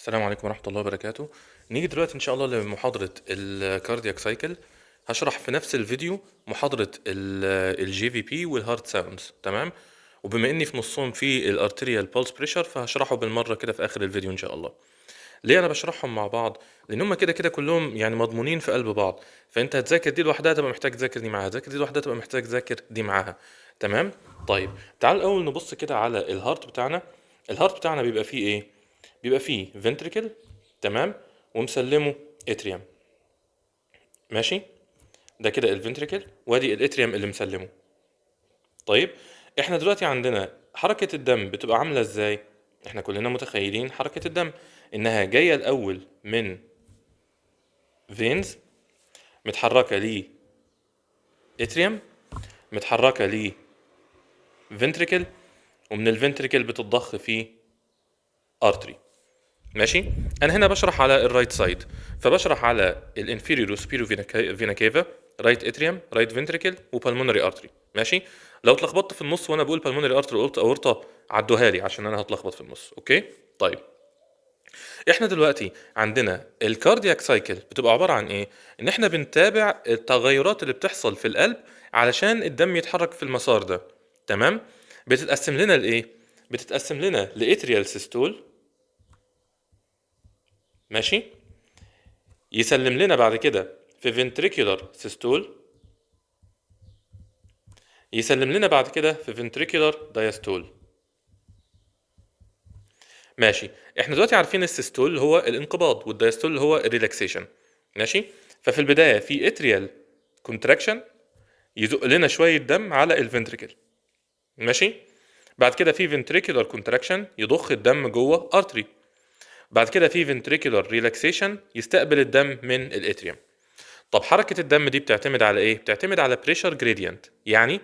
السلام عليكم ورحمة الله وبركاته. نيجي دلوقتي إن شاء الله لمحاضرة الكاردياك سايكل. هشرح في نفس الفيديو محاضرة الجي في بي والهارت ساوندز، تمام. وبما إني في نصهم في الارتريال بالس بريشر فهشرحه بالمرة كده في آخر الفيديو إن شاء الله. ليه أنا بشرحهم مع بعض؟ لأن هما كده كده كلهم يعني مضمونين في قلب بعض، فأنت هتذاكر دي لوحدها تبقى محتاج تذاكر دي معاها، تذاكر دي لوحدها تبقى محتاج تذاكر دي معاها، تمام. طيب تعال الأول نبص كده على الهارت بتاعنا. الهارت بتاعنا بيبقى فيه إيه؟ بيبقى فيه فنتريكل، تمام، ومسلمه اتريوم، ماشي. ده كده الفنتريكل وادي الاتريوم اللي مسلمه. طيب احنا دلوقتي عندنا حركة الدم بتبقى عاملة ازاي؟ احنا كلنا متخيلين حركة الدم انها جاية الاول من فينز، متحركة ل اتريوم، متحركة ل فنتريكل، ومن الفنتريكل بتتضخ في ارتري، ماشي. انا هنا بشرح على الرايت سايد، فبشرح على الانفيريور وسبيريور فينا كيفا، رايت اتريوم، رايت فنتريكل، وبالمونري ارتري، ماشي. لو اتلخبطت في النص وانا بقول بالمونري ارتري وقلت اورطه عدوها لي عشان انا هتلخبط في النص، اوكي. طيب احنا دلوقتي عندنا الكاردياك سايكل بتبقى عباره عن ايه؟ ان احنا بنتابع التغيرات اللي بتحصل في القلب علشان الدم يتحرك في المسار ده، تمام. بتتقسم لنا لايه؟ بتتقسم لنا لاتريال سيستول، ماشي، يسلم لنا بعد كده في ventricular systole، يسلم لنا بعد كده في ventricular diastole، ماشي. احنا دلوقتي عارفين السيستول اللي هو الانقباض والدايستول اللي هو الريلاكسيشن، ماشي. ففي البدايه في اتريال كونتراكشن يزق لنا شويه دم على الفنتريكل، ماشي. بعد كده في ventricular contraction يضخ الدم جوه ارتري، بعد كده في ventricular relaxation يستقبل الدم من الاتريوم. طب حركة الدم دي بتعتمد على ايه؟ بتعتمد على بريشر جريدينت، يعني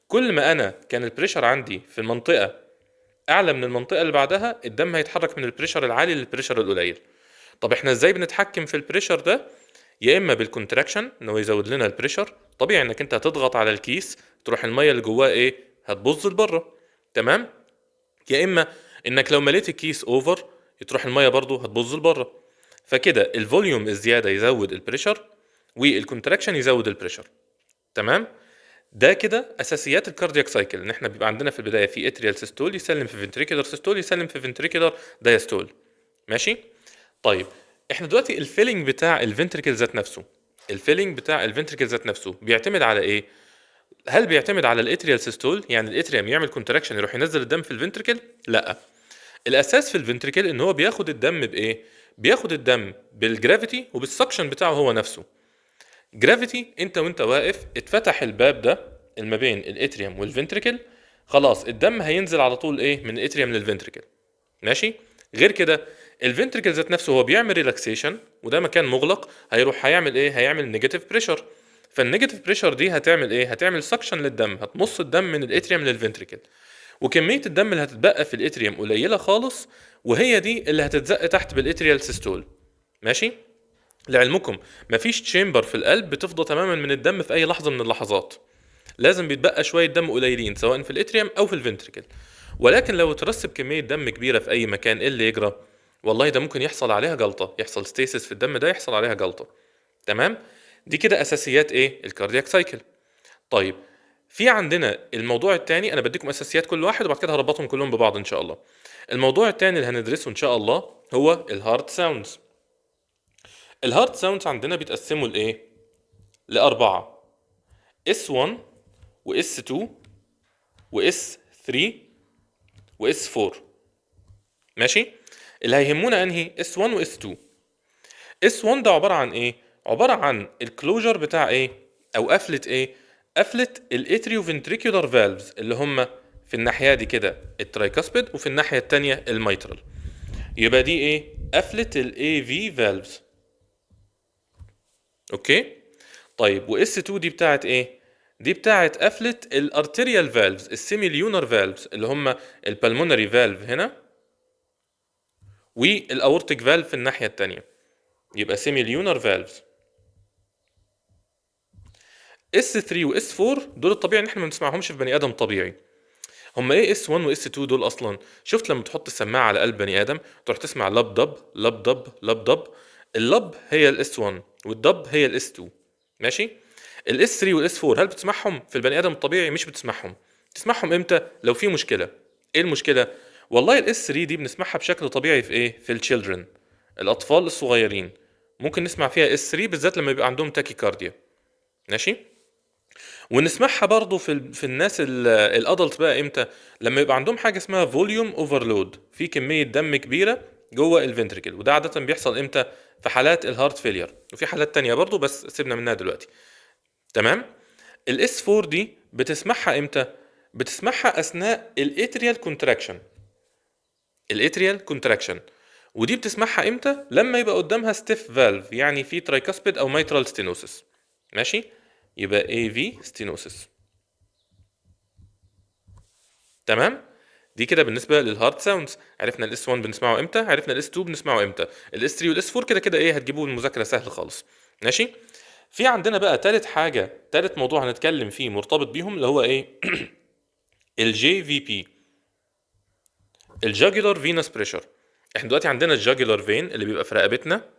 كل ما انا كان البريشر عندي في المنطقة اعلى من المنطقة اللي بعدها الدم هيتحرك من البريشر العالي للبريشر القليل. طب احنا ازاي بنتحكم في البريشر ده؟ يا اما بالكونتراكشن ان هو يزود لنا البريشر، طبيعي انك انت هتضغط على الكيس تروح المية اللي جواه ايه؟ هتبظ لبره، تمام. يا اما انك لو مليت الكيس اوفر تروح المية برضو هتبظ لبره. فكده الفوليوم الزيادة يزود البريشر والكونتراكشن يزود البريشر، تمام. ده كده اساسيات الكاردياك سايكل، ان احنا بيبقى عندنا في البدايه في اتريال سيستول يسلم في فنتريكولار سيستول يسلم في فنتريكولار دايستول، ماشي. طيب احنا دلوقتي الفيلينج بتاع الفنتريكل ذات نفسه، الفيلينج بتاع الفنتريكل ذات نفسه بيعتمد على ايه؟ هل بيعتمد على الاتريال سيستول، يعني الاتريوم يعمل كونتراكشن يروح ينزل الدم في الفنتريكل؟ لا، الاساس في الفنتريكل ان هو بياخد الدم بايه؟ بياخد الدم بالجرافيتي وبالسكشن بتاعه هو نفسه. جرافيتي، انت وانت واقف اتفتح الباب ده اللي ما بين الاتريوم والفنتريكل، خلاص الدم هينزل على طول ايه من الاتريوم للفنتريكل، ماشي. غير كده الفنتريكل ذات نفسه هو بيعمل ريلاكسيشن وده مكان مغلق، هيروح هيعمل ايه؟ هيعمل نيجاتيف بريشر. فالنيجاتيف بريشر دي هتعمل ايه؟ هتعمل سكشن للدم، هتمص الدم من الاتريوم للفنتريكل، وكميه الدم اللي هتتبقى في الاتريوم قليله خالص، وهي دي اللي هتتزق تحت بالاتريال سيستول، ماشي. لعلمكم مفيش تشامبر في القلب بتفضى تماما من الدم في اي لحظه من اللحظات، لازم بيتبقى شويه دم قليلين سواء في الاتريوم او في الفنتريكل. ولكن لو ترسب كميه دم كبيره في اي مكان ايه اللي يجرى؟ والله ده ممكن يحصل عليها جلطه، يحصل ستيسس في الدم ده، يحصل عليها جلطه، تمام. دي كده اساسيات ايه؟ الكاردياك سايكل. طيب في عندنا الموضوع الثاني، انا بديكم اساسيات كل واحد وبعد كده هربطهم كلهم ببعض ان شاء الله. الموضوع الثاني اللي هندرسه ان شاء الله هو الهارت ساوندز. الهارت ساوندز عندنا بيتقسموا لايه؟ لأربعة: S1 و S2 و S3 و S4، ماشي. اللي هيهمونا انهي S1 و S2. S1 ده عبارة عن ايه؟ عبارة عن الكلوجر بتاع ايه؟ او قفلة ايه؟ قفلة الاتريو فنتريكولار فالفز اللي هم في الناحية دي كده الترايكاسبيد وفي الناحية التانية الميترال. يبقى دي ايه؟ قفلة ال AV فالفز، اوكي. طيب و S2 دي بتاعت ايه؟ دي بتاعت قفلة الارتيريال فالفز السيمي ليونر فالفز اللي هم البلمونري فالف هنا والاورتيك فالف في الناحية التانية، يبقى سيمي ليونر فالفز. S3 و S4 دول الطبيعي ان احنا ما بنسمعهمش في بني ادم طبيعي. هم ايه اس 1 واس 2 دول اصلا؟ شفت لما تحط السماعه على قلب بني ادم تروح تسمع لب دب لب دب لب دب؟ اللب هي الاس 1 والدب هي الاس 2. ماشي. الاس 3 والاس 4 هل بتسمعهم في البني ادم الطبيعي؟ مش بتسمعهم. تسمعهم امتى؟ لو في مشكله. ايه المشكله؟ والله الاس 3 دي بنسمعها بشكل طبيعي في ايه؟ في التشيلدرن، الاطفال الصغيرين. ممكن نسمع فيها اس 3 بالذات لما يبقى عندهم تاكيكارديا. ماشي. ونسمعها برضو في الناس الادلت بقى امتى؟ لما يبقى عندهم حاجه اسمها فوليوم اوفرلود، في كميه دم كبيره جوه الفنتريكل، وده عاده بيحصل امتى؟ في حالات الهارت فيلير، وفي حالات تانية برضو بس سيبنا منها دلوقتي. تمام. الاس 4 دي بتسمعها امتى؟ بتسمعها اثناء الاتريال كونتراكشن. الاتريال كونتراكشن. ودي بتسمعها امتى؟ لما يبقى قدامها ستيف فالف، يعني في ترايكاسبيد او ميترال ستينوسس. ماشي. يبقى اي في ستينوسس. تمام. دي كده بالنسبه للهارد ساوندز. عرفنا الاس 1 بنسمعه امتى، عرفنا الاس 2 بنسمعه امتى، الاس 3 والاس 4 كده كده ايه هتجيبوه المذاكره سهل خالص. ماشي. في عندنا بقى تالت حاجه، تالت موضوع هنتكلم فيه مرتبط بيهم، اللي هو ايه؟ الجي في بي، الجاجولار فينس بريشر. احنا دلوقتي عندنا الجاجولار فين اللي بيبقى في رقبتنا،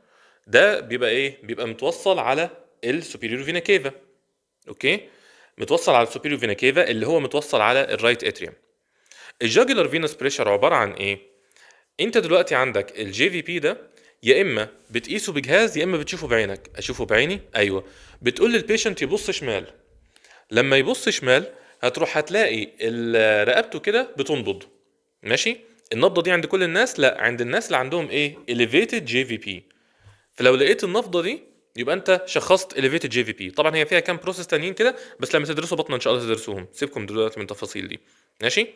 ده بيبقى ايه؟ بيبقى متوصل على السوبيريور فينا كيفا. اوكي. متوصل على السوبيريور فينا كيفا اللي هو متوصل على الرايت اتريوم. الجاجولار فينس بريشر عباره عن ايه؟ انت دلوقتي عندك الجي في بي ده، يا اما بتقيسه بجهاز يا اما بتشوفه بعينك. اشوفه بعيني؟ ايوه. بتقول للبيشنت يبص شمال. لما يبص شمال هتروح هتلاقي رقبته كده بتنبض. ماشي. النبضه دي عند كل الناس؟ لا، عند الناس اللي عندهم ايه؟ elevated جي في بي. فلو لقيت النفضه دي يبقى انت شخصت elevated جي في بي. طبعا هي فيها كام بروسيس تانيين كده، بس لما تدرسوا بطنه ان شاء الله تدرسوهم، سيبكم دلوقتي من التفاصيل دي. ماشي.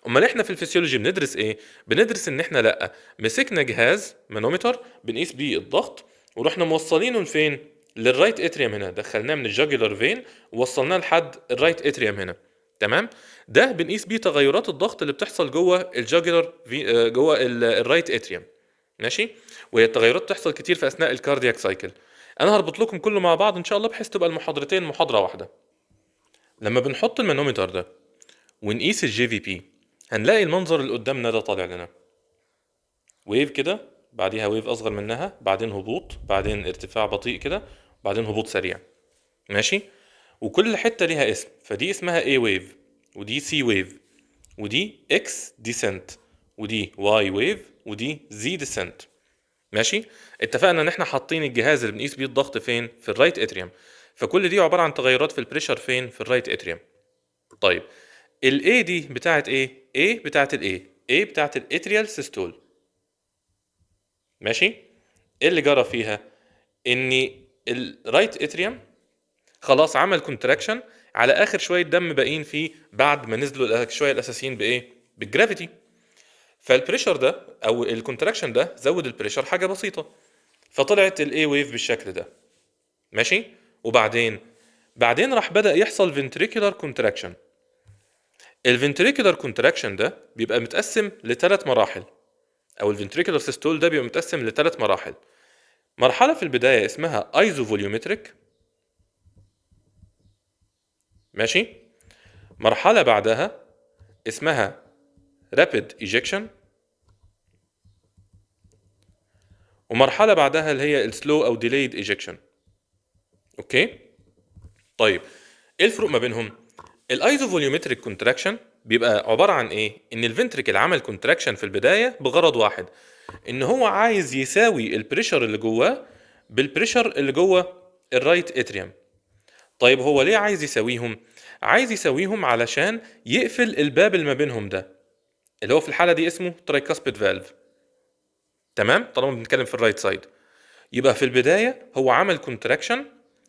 امال احنا في الفسيولوجي بندرس ايه؟ بندرس ان احنا لا، مسكنا جهاز مانومتر بنقيس بيه الضغط، ورحنا موصلينه لفين؟ للرايت اتريوم هنا، دخلناه من الجاجولار فين ووصلناه لحد الرايت اتريوم هنا. تمام. ده بنقيس بيه تغيرات الضغط اللي بتحصل جوه الجاجولار في جوه الرايت اتريوم. ماشي. وهي التغيرات بتحصل كتير في اثناء الكاردياك سايكل. انا هربط لكم كله مع بعض ان شاء الله بحيث تبقى المحاضرتين محاضره واحده. لما بنحط المانومتر ده ونقيس الجي في بي، هنلاقي المنظر اللي قدامنا ده طالع لنا ويف كده، بعديها ويف اصغر منها، بعدين هبوط، بعدين ارتفاع بطيء كده، بعدين هبوط سريع. ماشي. وكل حته ليها اسم، فدي اسمها A ويف، ودي C ويف، ودي X ديسنت، ودي Y ويف، ودي Z ديسنت. ماشي. اتفقنا ان احنا حاطين الجهاز اللي بنقيس بيه الضغط فين؟ في الرايت اتريوم. فكل دي عباره عن تغيرات في البريشر فين؟ في الرايت اتريوم. طيب الاي دي بتاعت ايه؟ ايه بتاعت الايه؟ ايه بتاعت الاتريال سيستول. ماشي. ايه اللي جرى فيها؟ ان الرايت اتريوم خلاص عمل كونتراكشن على اخر شويه دم باقيين فيه بعد ما نزلوا شويه الاساسيين بايه؟ بالجرافيتي. فالبريشر ده او الكونتراكشن ده زود البريشر حاجه بسيطه، فطلعت الاي ويف بالشكل ده. ماشي. وبعدين راح بدأ يحصل ventricular contraction. الفنتريكولار كونتراكشن ده بيبقى متقسم لثلاث مراحل، او الفنتريكولار سيستول ده بيبقى متقسم لثلاث مراحل. مرحله في البدايه اسمها ايزوفوليومتريك. ماشي. مرحله بعدها اسمها رابيد ايجكشن. ومرحله بعدها اللي هي السلو او ديليد ايجكشن. اوكي. طيب ايه الفروق ما بينهم؟ الايزوفوليومتريك كونتراكشن بيبقى عباره عن ايه؟ ان الفنتريكل عمل كونتراكشن في البدايه بغرض واحد، ان هو عايز يساوي البريشر اللي جواه بالبريشر اللي جوه الرايت اتريوم. طيب هو ليه عايز يساويهم؟ عايز يساويهم علشان يقفل الباب اللي ما بينهم ده، اللي هو في الحاله دي اسمه ترايكاسبيد فالف. تمام. طالما بنتكلم في الرايت سايد، يبقى في البدايه هو عمل كونتراكشن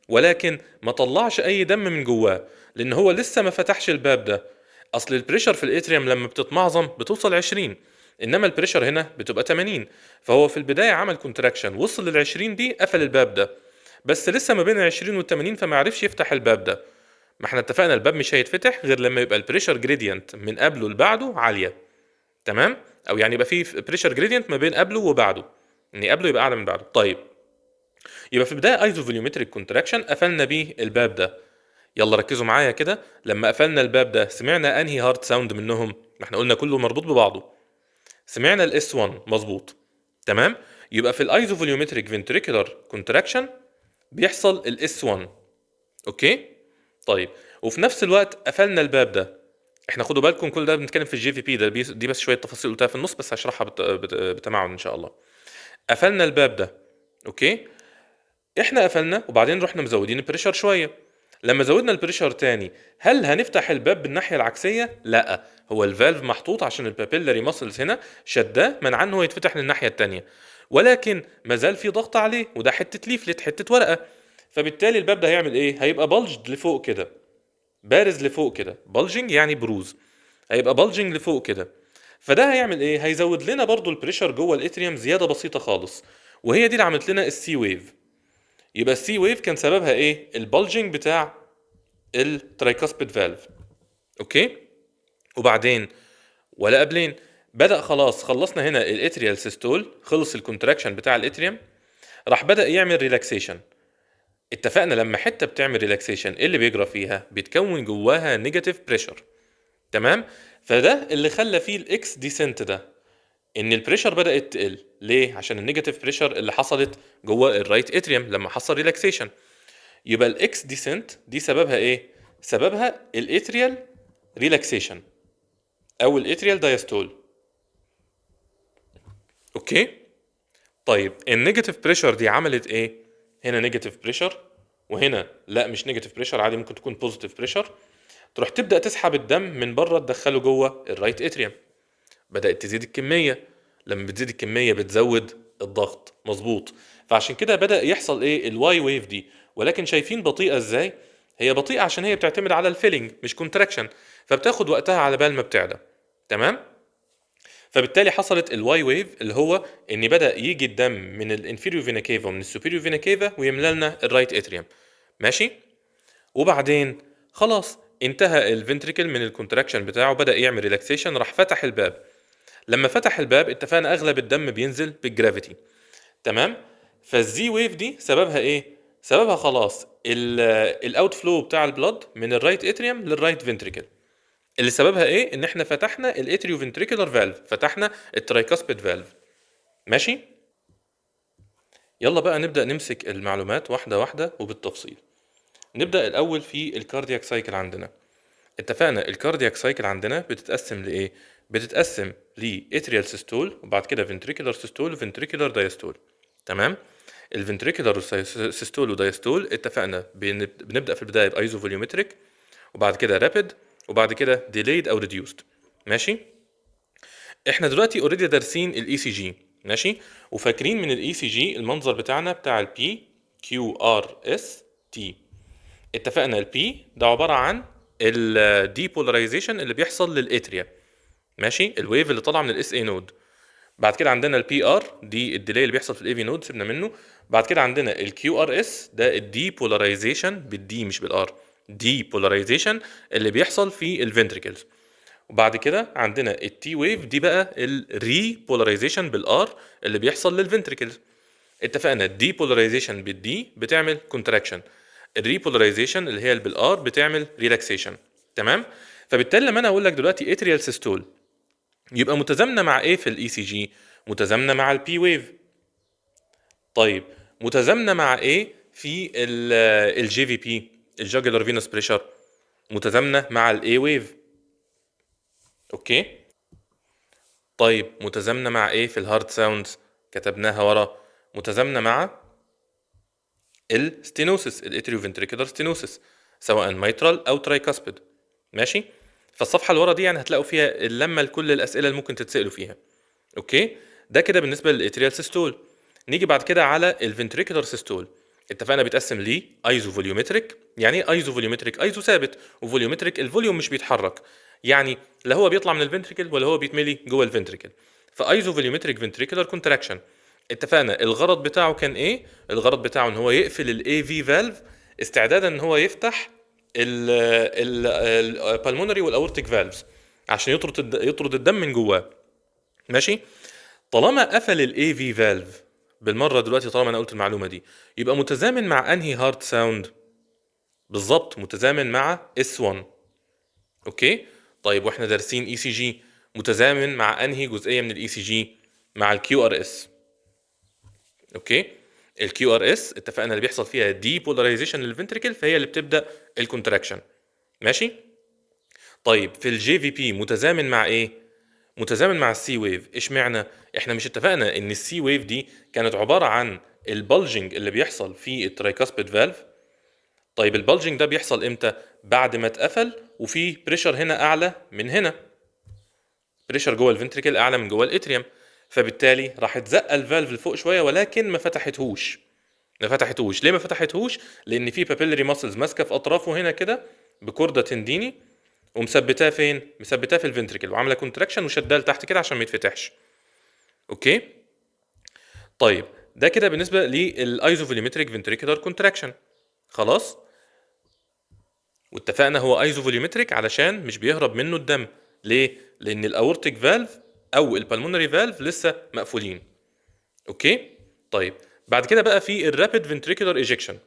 ولكن ما طلعش اي دم من جواه، لان هو لسه ما فتحش الباب ده. اصل البريشر في الاتريوم لما بتتمعظم بتوصل 20، انما البريشر هنا بتبقى 80. فهو في البدايه عمل كونتراكشن، وصل لل 20 دي قفل الباب ده، بس لسه ما بين ال 20 وال 80 فما عرفش يفتح الباب ده. ما احنا اتفقنا الباب مش هيتفتح غير لما يبقى البريشر جريدينت من قبله لبعده عاليه. تمام. او يعني يبقى في بريشر جريدينت ما بين قبله وبعده، ان قبله يبقى اعلى من بعده. طيب يبقى في البدايه ايزوفوليومتريك كونتراكشن قفلنا بيه الباب ده. يلا ركزوا معايا كده، لما قفلنا الباب ده سمعنا انهي هارت ساوند منهم؟ ما احنا قلنا كله مربوط ببعضه. سمعنا الاس 1 مظبوط. تمام. يبقى في الايزوفوليومتريك فنتريكولار كونتراكشن بيحصل الاس 1. اوكي. طيب وفي نفس الوقت قفلنا الباب ده. احنا خدوا بالكم كل ده بنتكلم في الجي في بي ده، دي بس شويه تفاصيل قلتها في النص، بس هشرحها بتمعن ان شاء الله. قفلنا الباب ده. اوكي. احنا قفلنا وبعدين رحنا مزودين البريشر شويه. لما زودنا البريشر تاني، هل هنفتح الباب بالناحيه العكسيه؟ لا، هو الفالف محطوط عشان البابيلاري ماسلز هنا شداه منع انه يتفتح للناحيه التانيه، ولكن ما زال في ضغط عليه، وده حته ليفلت، حته ورقه. فبالتالي الباب ده هيعمل ايه؟ هيبقى بلجد لفوق كده، بارز لفوق كده. بلجنج يعني بروز، هيبقى بلجنج لفوق كده. فده هيعمل ايه؟ هيزود لنا برضو البريشر جوه الاتريوم زياده بسيطه خالص، وهي دي اللي عملت لنا السي ويف. يبقى السي ويف كان سببها ايه؟ البلجنج بتاع الترايكاسبيد فالف. اوكي. وبعدين ولا قبلين بدأ خلاص، خلصنا هنا الاتريال سيستول، خلص الكونتراكشن بتاع الاتريوم، راح بدأ يعمل ريلاكسيشن. اتفقنا لما حته بتعمل ريلاكسيشن ايه اللي بيجرى فيها؟ بيتكون جواها نيجاتيف بريشر. تمام. فده اللي خلى فيه الاكس ديسنت ده، ان البريشر بدأت تقل. ليه؟ عشان النيجاتيف بريشر اللي حصلت جوه الرايت اتريوم لما حصل ريلاكسيشن. يبقى الاكس ديسنت دي سببها ايه؟ سببها الاتريال ريلاكسيشن او الاتريال دايستول. اوكي. طيب النيجاتيف بريشر دي عملت ايه؟ هنا نيجاتيف بريشر، وهنا لا مش نيجاتيف بريشر، عادي ممكن تكون بوزيتيف بريشر. تروح تبدا تسحب الدم من بره تدخله جوه الرايت اتريوم. بدات تزيد الكميه، لما بتزيد الكميه بتزود الضغط. مظبوط. فعشان كده بدا يحصل ايه؟ الواي ويف دي. ولكن شايفين بطيئه ازاي؟ هي بطيئه عشان هي بتعتمد على الفيلينج مش كونتراكشن، فبتاخد وقتها على بال ما بتعلى. تمام. فبالتالي حصلت الواي ويف، اللي هو ان بدا يجي الدم من الانفيريو فينا كيفا ومن السوبيريو فينا كيفا ويملى لنا الرايت اتريوم. ماشي. وبعدين خلاص انتهى الفنتريكل من الكونتراكشن بتاعه، بدا يعمل ريلاكسيشن، راح فتح الباب. لما فتح الباب اتفقنا اغلب الدم بينزل بالجرافيتي. تمام. فالزي ويف دي سببها ايه؟ سببها خلاص الاوت فلو بتاع البلد من الرايت اتريوم للرايت فنتريكل، اللي سببها ايه؟ ان احنا فتحنا الاتريو فنتريكولار فالف، فتحنا الترايكاسبيد فالف. ماشي. يلا بقى نبدا نمسك المعلومات واحده واحده وبالتفصيل. نبدا الاول في الكاردياك سايكل عندنا. اتفقنا الكاردياك سايكل عندنا بتتقسم لايه؟ بتتقسم لاتريال سيستول، وبعد كده فنتريكولار سيستول وفنتريكولار دايستول. تمام. الفنتريكولار سيستول ودايستول اتفقنا بنبدا في البدايه بايزو فوليومتريك، وبعد كده رابيد، وبعد كده ديليد او ريديوست. ماشي. احنا دلوقتي اوريدي دارسين الاي سي جي. ماشي. وفاكرين من الاي سي جي المنظر بتاعنا بتاع البي كيو ار اس تي. اتفقنا البي ده عباره عن الديبولاريزيشن اللي بيحصل للاتريا. ماشي. الويف اللي طالعه من الاس اي نود. بعد كده عندنا البي ار دي الديلي اللي بيحصل في الاي في نود، سيبنا منه. بعد كده عندنا الكيو ار اس ده الديبولاريزيشن بالدي مش بالار، ديبولاريزيشن اللي بيحصل في الفنتريكلز. وبعد كده عندنا التي ويف دي بقى الري بولاريزيشن بالار اللي بيحصل للفنتريكلز. اتفقنا الدي بولاريزيشن بالدي بتعمل كونتراكشن، الري بولاريزيشن اللي هي بالار بتعمل ريلاكسيشن. تمام. فبالتالي لما انا اقول لك دلوقتي اتريال سيستول، يبقى متزامنه مع ايه في الاي سي جي؟ متزامنه مع البي ويف. طيب متزامنه مع ايه في الجي في بي، الجاجولار فينوس بريشر؟ متزامنه مع الاي ويف. اوكي. طيب متزامنه مع ايه في الهارد ساوندز؟ كتبناها ورا. متزامنه مع الستينوسيس، الاتريو فنتريكولار ستينوسيس، سواء مايترال او ترايكاسبيد. ماشي. فالصفحه اللي ورا دي يعني هتلاقوا فيها اللمه لكل الاسئله اللي ممكن تتسالوا فيها. اوكي. ده كده بالنسبه للاتريال سيستول. نيجي بعد كده على الفنتريكولار سيستول. اتفقنا بيتقسم ليه ايزو فوليومتريك. يعني ايه ايزو فوليومتريك؟ ايزو ثابت، وفوليومتريك الفوليوم مش بيتحرك، يعني لا هو بيطلع من الفنتريكل ولا هو بيتملي جوه الفنتريكل. فايزو فوليومتريك فنتريكولار كونتراكشن. اتفقنا الغرض بتاعه كان ايه؟ الغرض بتاعه ان هو يقفل الاي في فالف استعدادا ان هو يفتح البالمونري والاورتيك فالفز عشان يطرد الدم من جواه. ماشي. طالما قفل الاي في فالف بالمره دلوقتي، طالما انا قلت المعلومه دي، يبقى متزامن مع انهي هارت ساوند؟ بالظبط متزامن مع اس 1. اوكي. طيب واحنا دارسين اي سي جي، متزامن مع انهي جزئيه من الاي سي جي؟ مع الكيو ار اس. اوكي، الكيو ار اس اتفقنا اللي بيحصل فيها دي بولاريزيشن للفنتريكل، فهي اللي بتبدا الكونتراكشن. ماشي. طيب في الجي في بي متزامن مع ايه؟ متزامن مع السي ويف. اشمعنى؟ احنا مش اتفقنا ان السي ويف دي كانت عباره عن البلجنج اللي بيحصل في الترايكاسبيد فالف؟ طيب البلجنج ده بيحصل امتى؟ بعد ما اتقفل وفي بريشر هنا اعلى من هنا، بريشر جوه الفنتريكل اعلى من جوه الاتريوم، فبالتالي راح تزق الفالف لفوق شويه ولكن ما فتحتهوش. ما فتحتهوش ليه؟ ما فتحتهوش لان في بابيلري ماسلز ماسكه في اطرافه هنا كده بكوردا تنديني، ومثبتاه فين؟ مثبتاه في الفنتريكل وعامله كونتراكشن وشداه لتحت كده عشان ما يتفتحش. اوكي. طيب ده كده بالنسبه للايزوفوليومتريك فنتريكولار كونتراكشن. خلاص. واتفقنا هو ايزوفوليومتريك علشان مش بيهرب منه الدم. ليه؟ لان الاورتيك فالف او البلمونري فالف لسه مقفولين. اوكي. طيب بعد كده بقى في الرابيد فنتريكولار ايجكشن.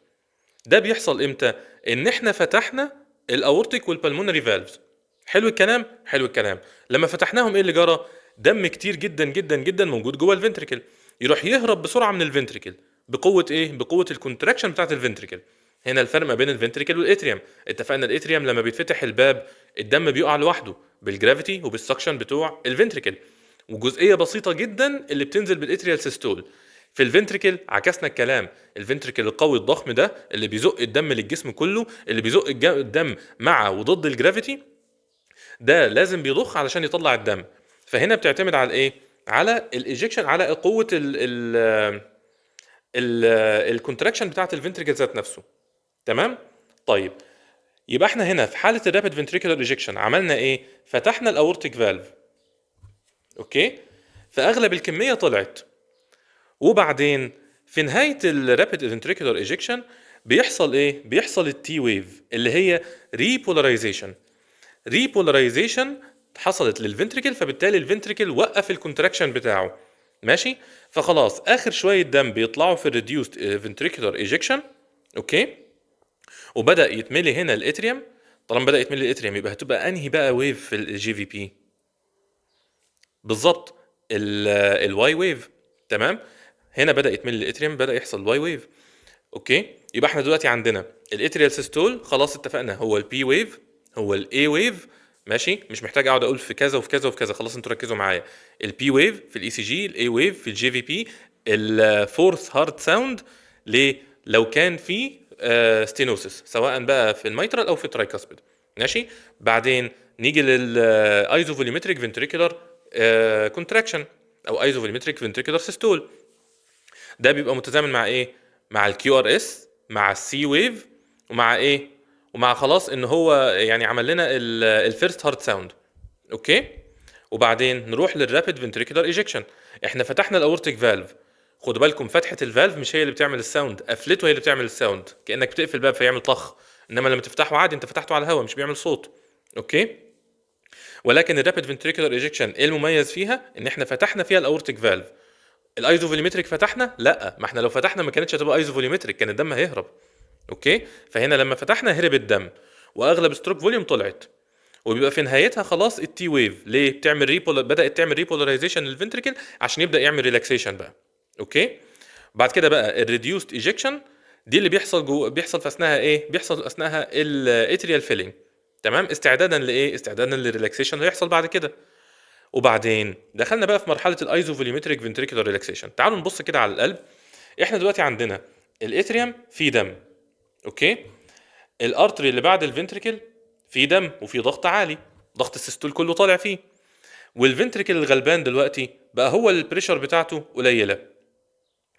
ده بيحصل امتى؟ ان احنا فتحنا الاورتيك والبلمونري فالفز. حلو الكلام، حلو الكلام. لما فتحناهم ايه اللي جرى؟ دم كتير جدا جدا جدا موجود جوه الفنتريكل، يروح يهرب بسرعه من الفنتريكل بقوه ايه؟ بقوه الكونتراكشن بتاعت الفنتريكل. هنا الفرق ما بين الفنتريكل والاتريوم. اتفقنا الاتريوم لما بيتفتح الباب الدم بيقع لوحده بالجرافيتي وبالسكشن بتوع الفنتريكل، وجزئيه بسيطه جدا اللي بتنزل بالاتريال سيستول. في الفنتريكل عكسنا الكلام، الفنتريكل القوي الضخم ده اللي بيزق الدم للجسم كله، اللي بيزق الدم مع وضد الجرافيتي، ده لازم بيضخ علشان يطلع الدم. فهنا بتعتمد على ايه؟ على الايجكشن، على قوه ال الكونتراكشن بتاعه الفنتريكل ذات نفسه. تمام. طيب يبقى احنا هنا في حاله الرابيد فنتريكولار ايجكشن عملنا ايه؟ فتحنا الاورتيك فالف. اوكي. فاغلب الكميه طلعت، وبعدين في نهايه الرابيد فنتريكولار ايجكشن بيحصل ايه؟ بيحصل التي ويف اللي هي ريبولاريزيشن. ريبولاريزيشن حصلت للفنتريكل، فبالتالي الفنتريكل وقف الكونتراكشن بتاعه. ماشي. فخلاص اخر شويه دم بيطلعوا في الريديوست فنتريكولار ايجكشن. اوكي. وبدا يتملي هنا الاتريوم. طالما بدا يتملي الاتريوم يبقى هتبقى انهي بقى ويف في الجي في بي؟ بالظبط الواي ويف. تمام. هنا بدا يتملي الاتريوم، بدا يحصل واي ويف. اوكي. يبقى احنا دلوقتي عندنا الاتريال سيستول، خلاص اتفقنا هو البي ويف، هو الاي ويف. ماشي، مش محتاج اقعد اقول في كذا وفي كذا وفي كذا، خلاص انتوا ركزوا معايا. البي ويف في الاي سي جي، الاي ويف في الجي في بي، الفورث هارت ساوند ليه؟ لو كان في ستينوسيس سواء بقى في الميترال او في الترايكاسبيد. ماشي. بعدين نيجي للايزوفوليومتريك فنتريكولار كونتراكشن او ايزوفوليومتريك فنتريكولار سيستول. ده بيبقى متزامن مع ايه؟ مع الكيو ار اس، مع السي ويف، ومع ايه؟ ومع خلاص ان هو يعني عمل لنا الفيرست هارت ساوند. اوكي. وبعدين نروح للرابيد فنتريكولار ايجكشن. احنا فتحنا الاورتيك فالف. خدوا بالكم فتحه الفالف مش هي اللي بتعمل الساوند، قفلته هي اللي بتعمل الساوند، كانك بتقفل باب فيعمل طخ. انما لما تفتحه عادي انت فتحته على الهواء مش بيعمل صوت. اوكي. ولكن الرابيد فنتريكولار ايجكشن ايه المميز فيها؟ ان احنا فتحنا فيها الاورتيك فالف. الايزوفوليومتريك فتحنا؟ لا، ما احنا لو فتحنا ما كانتش هتبقى ايزوفوليومتريك، كان الدم هيهرب. اوكي. فهنا لما فتحنا هرب الدم واغلب ستروك فوليوم طلعت، وبيبقى في نهايتها خلاص التي ويف. ليه؟ بتعمل بدات تعمل ريبولاريزيشن للفنتريكل عشان يبدا يعمل ريلاكسيشن بقى. اوكي. بعد كده بقى الريديوست ايجكشن، دي اللي بيحصل في اثناءها ايه؟ بيحصل اثناءها الاتريال فيلينج. تمام. استعدادا لايه؟ استعدادا للريلاكسيشن اللي هيحصل بعد كده. وبعدين دخلنا بقى في مرحله الايزوفوليومتريك فنتريكولار ريلاكسيشن. تعالوا نبص كده على القلب. احنا دلوقتي عندنا الاتريوم فيه دم. اوكي. الارتري اللي بعد الفنتريكل فيه دم وفيه ضغط عالي، ضغط السيستول كله طالع فيه. والفنتريكل الغلبان دلوقتي بقى هو البريشر بتاعته قليله.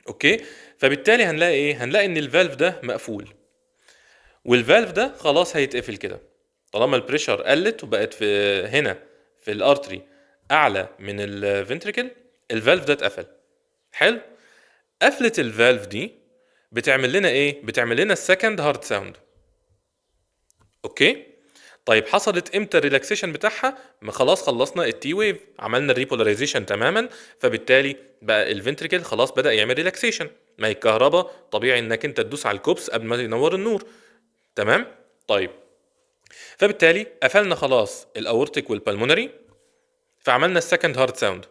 اوكي. فبالتالي هنلاقي ايه؟ هنلاقي ان الفالف ده مقفول، والفالف ده خلاص هيتقفل كده. طالما البريشر قلت وبقت في هنا في الارتري اعلى من الفنتريكل، الفالف ده اتقفل. حلو. قفله الفالف دي بتعمل لنا ايه؟ بتعمل لنا السكند هارت ساوند. اوكي. طيب حصلت امتى الريلاكسيشن بتاعها؟ ما خلاص خلصنا التي ويف، عملنا الريبولاريزيشن تماما، فبالتالي بقى الفنتريكل خلاص بدأ يعمل ريلاكسيشن. ما هي الكهرباء طبيعي انك انت تدوس على الكوبس قبل ما ينور النور. تمام. طيب فبالتالي قفلنا خلاص الاورتيك والبلمونري، فعملنا السكند هارت ساوند.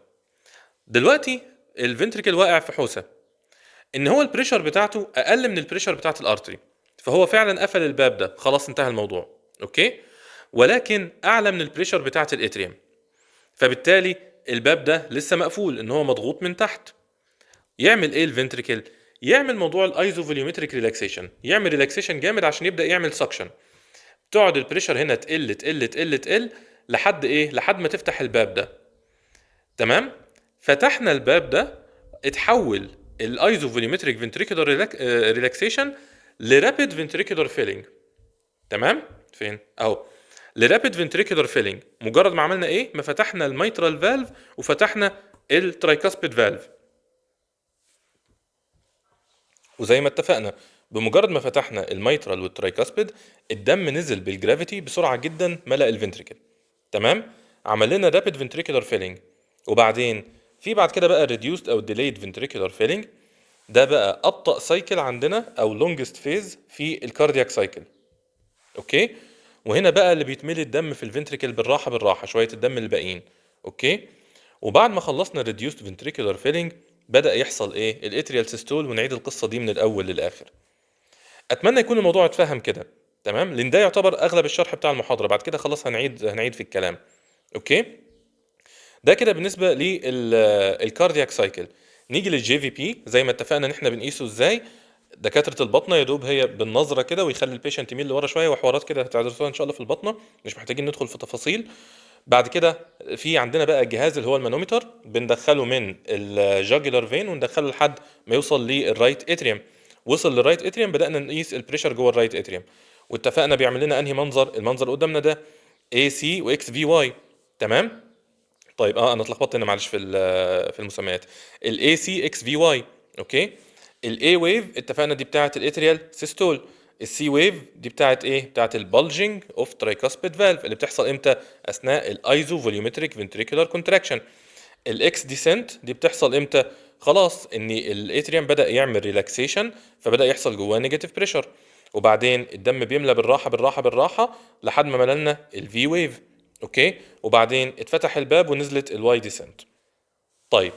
دلوقتي الفنتريكل واقع في حوسه، ان هو البريشر بتاعته اقل من البريشر بتاعت الارتري، فهو فعلا قفل الباب ده، خلاص انتهى الموضوع. اوكي، ولكن اعلى من البريشر بتاعت الاتريوم، فبالتالي الباب ده لسه مقفول، ان هو مضغوط من تحت. يعمل ايه الفنتريكل؟ يعمل موضوع الايزوفوليومتريك ريلاكسيشن، يعمل ريلاكسيشن جامد عشان يبدا يعمل سكشن. تقعد البريشر هنا تقل تقل تقل تقل لحد ايه؟ لحد ما تفتح الباب ده. تمام، فتحنا الباب ده، اتحول الايزوفوليومتريك فنتريكولار ريلاكسيشن لرابيد فنتريكولار فيلينج. تمام، فين اهو، لرابيد فنتريكولار فيلينج. مجرد ما عملنا ايه؟ ما فتحنا الميترال فالف وفتحنا الترايكاسبيد فالف. وزي ما اتفقنا، بمجرد ما فتحنا الميترال والترايكاسبيد، الدم نزل بالجرافيتي بسرعه جدا، ملأ الفنتريكل. تمام، عمل لنا رابيد فنتريكولار فيلينج. وبعدين في بعد كده بقى الريديوست او الديليد فنتريكولار فيلينج. ده بقى ابطأ سايكل عندنا او لونجست فيز في الكاردياك سايكل. اوكي، وهنا بقى اللي بيتملي الدم في الفنتريكل بالراحه بالراحه، شويه الدم اللي باقيين. اوكي، وبعد ما خلصنا الريديوست فنتريكولار فيلينج، بدأ يحصل ايه؟ الاتريال سيستول. ونعيد القصه دي من الاول للاخر. اتمنى يكون الموضوع اتفهم كده. تمام، لان ده يعتبر اغلب الشرح بتاع المحاضره، بعد كده خلاص هنعيد في الكلام. اوكي، ده كده بالنسبه للكاردياك سايكل. نيجي للجي في بي، زي ما اتفقنا ان احنا بنقيسه ازاي. دكاتره الباطنه يا دوب هي بالنظره كده، ويخلي البيشنت يميل لورا شويه، وحوارات كده هتعرفوها ان شاء الله في الباطنه، مش محتاجين ندخل في تفاصيل. بعد كده في عندنا بقى الجهاز اللي هو المانومتر، بندخله من الجاجولار فين وندخله لحد ما يوصل للرايت اتريوم. وصل للرايت اتريوم، بدأنا نقيس البريشر جوه الرايت اتريوم. واتفقنا بيعمل لنا انهي منظر؟ المنظر اللي قدامنا ده اي سي واكس في واي. تمام. طيب انا اتلخبطت هنا، معلش في المسميات. الاي سي اكس في واي. اوكي، الاي ويف اتفقنا دي بتاعه الاتريال سيستول. السي ويف دي بتاعه ايه؟ بتاعه البلجنج اوف ترايكاسبيد فالف، اللي بتحصل امتى؟ اثناء الايزو فوليومتريك فنتريكولار كونتراكشن. الاكس ديسنت دي بتحصل امتى؟ خلاص ان الاتريوم بدا يعمل ريلاكسيشن، فبدا يحصل جواه نيجاتيف بريشر. وبعدين الدم بيملى بالراحه بالراحه بالراحه لحد ما مللنا الفي ويف. اوكي، وبعدين اتفتح الباب ونزلت الواي ديسنت. طيب،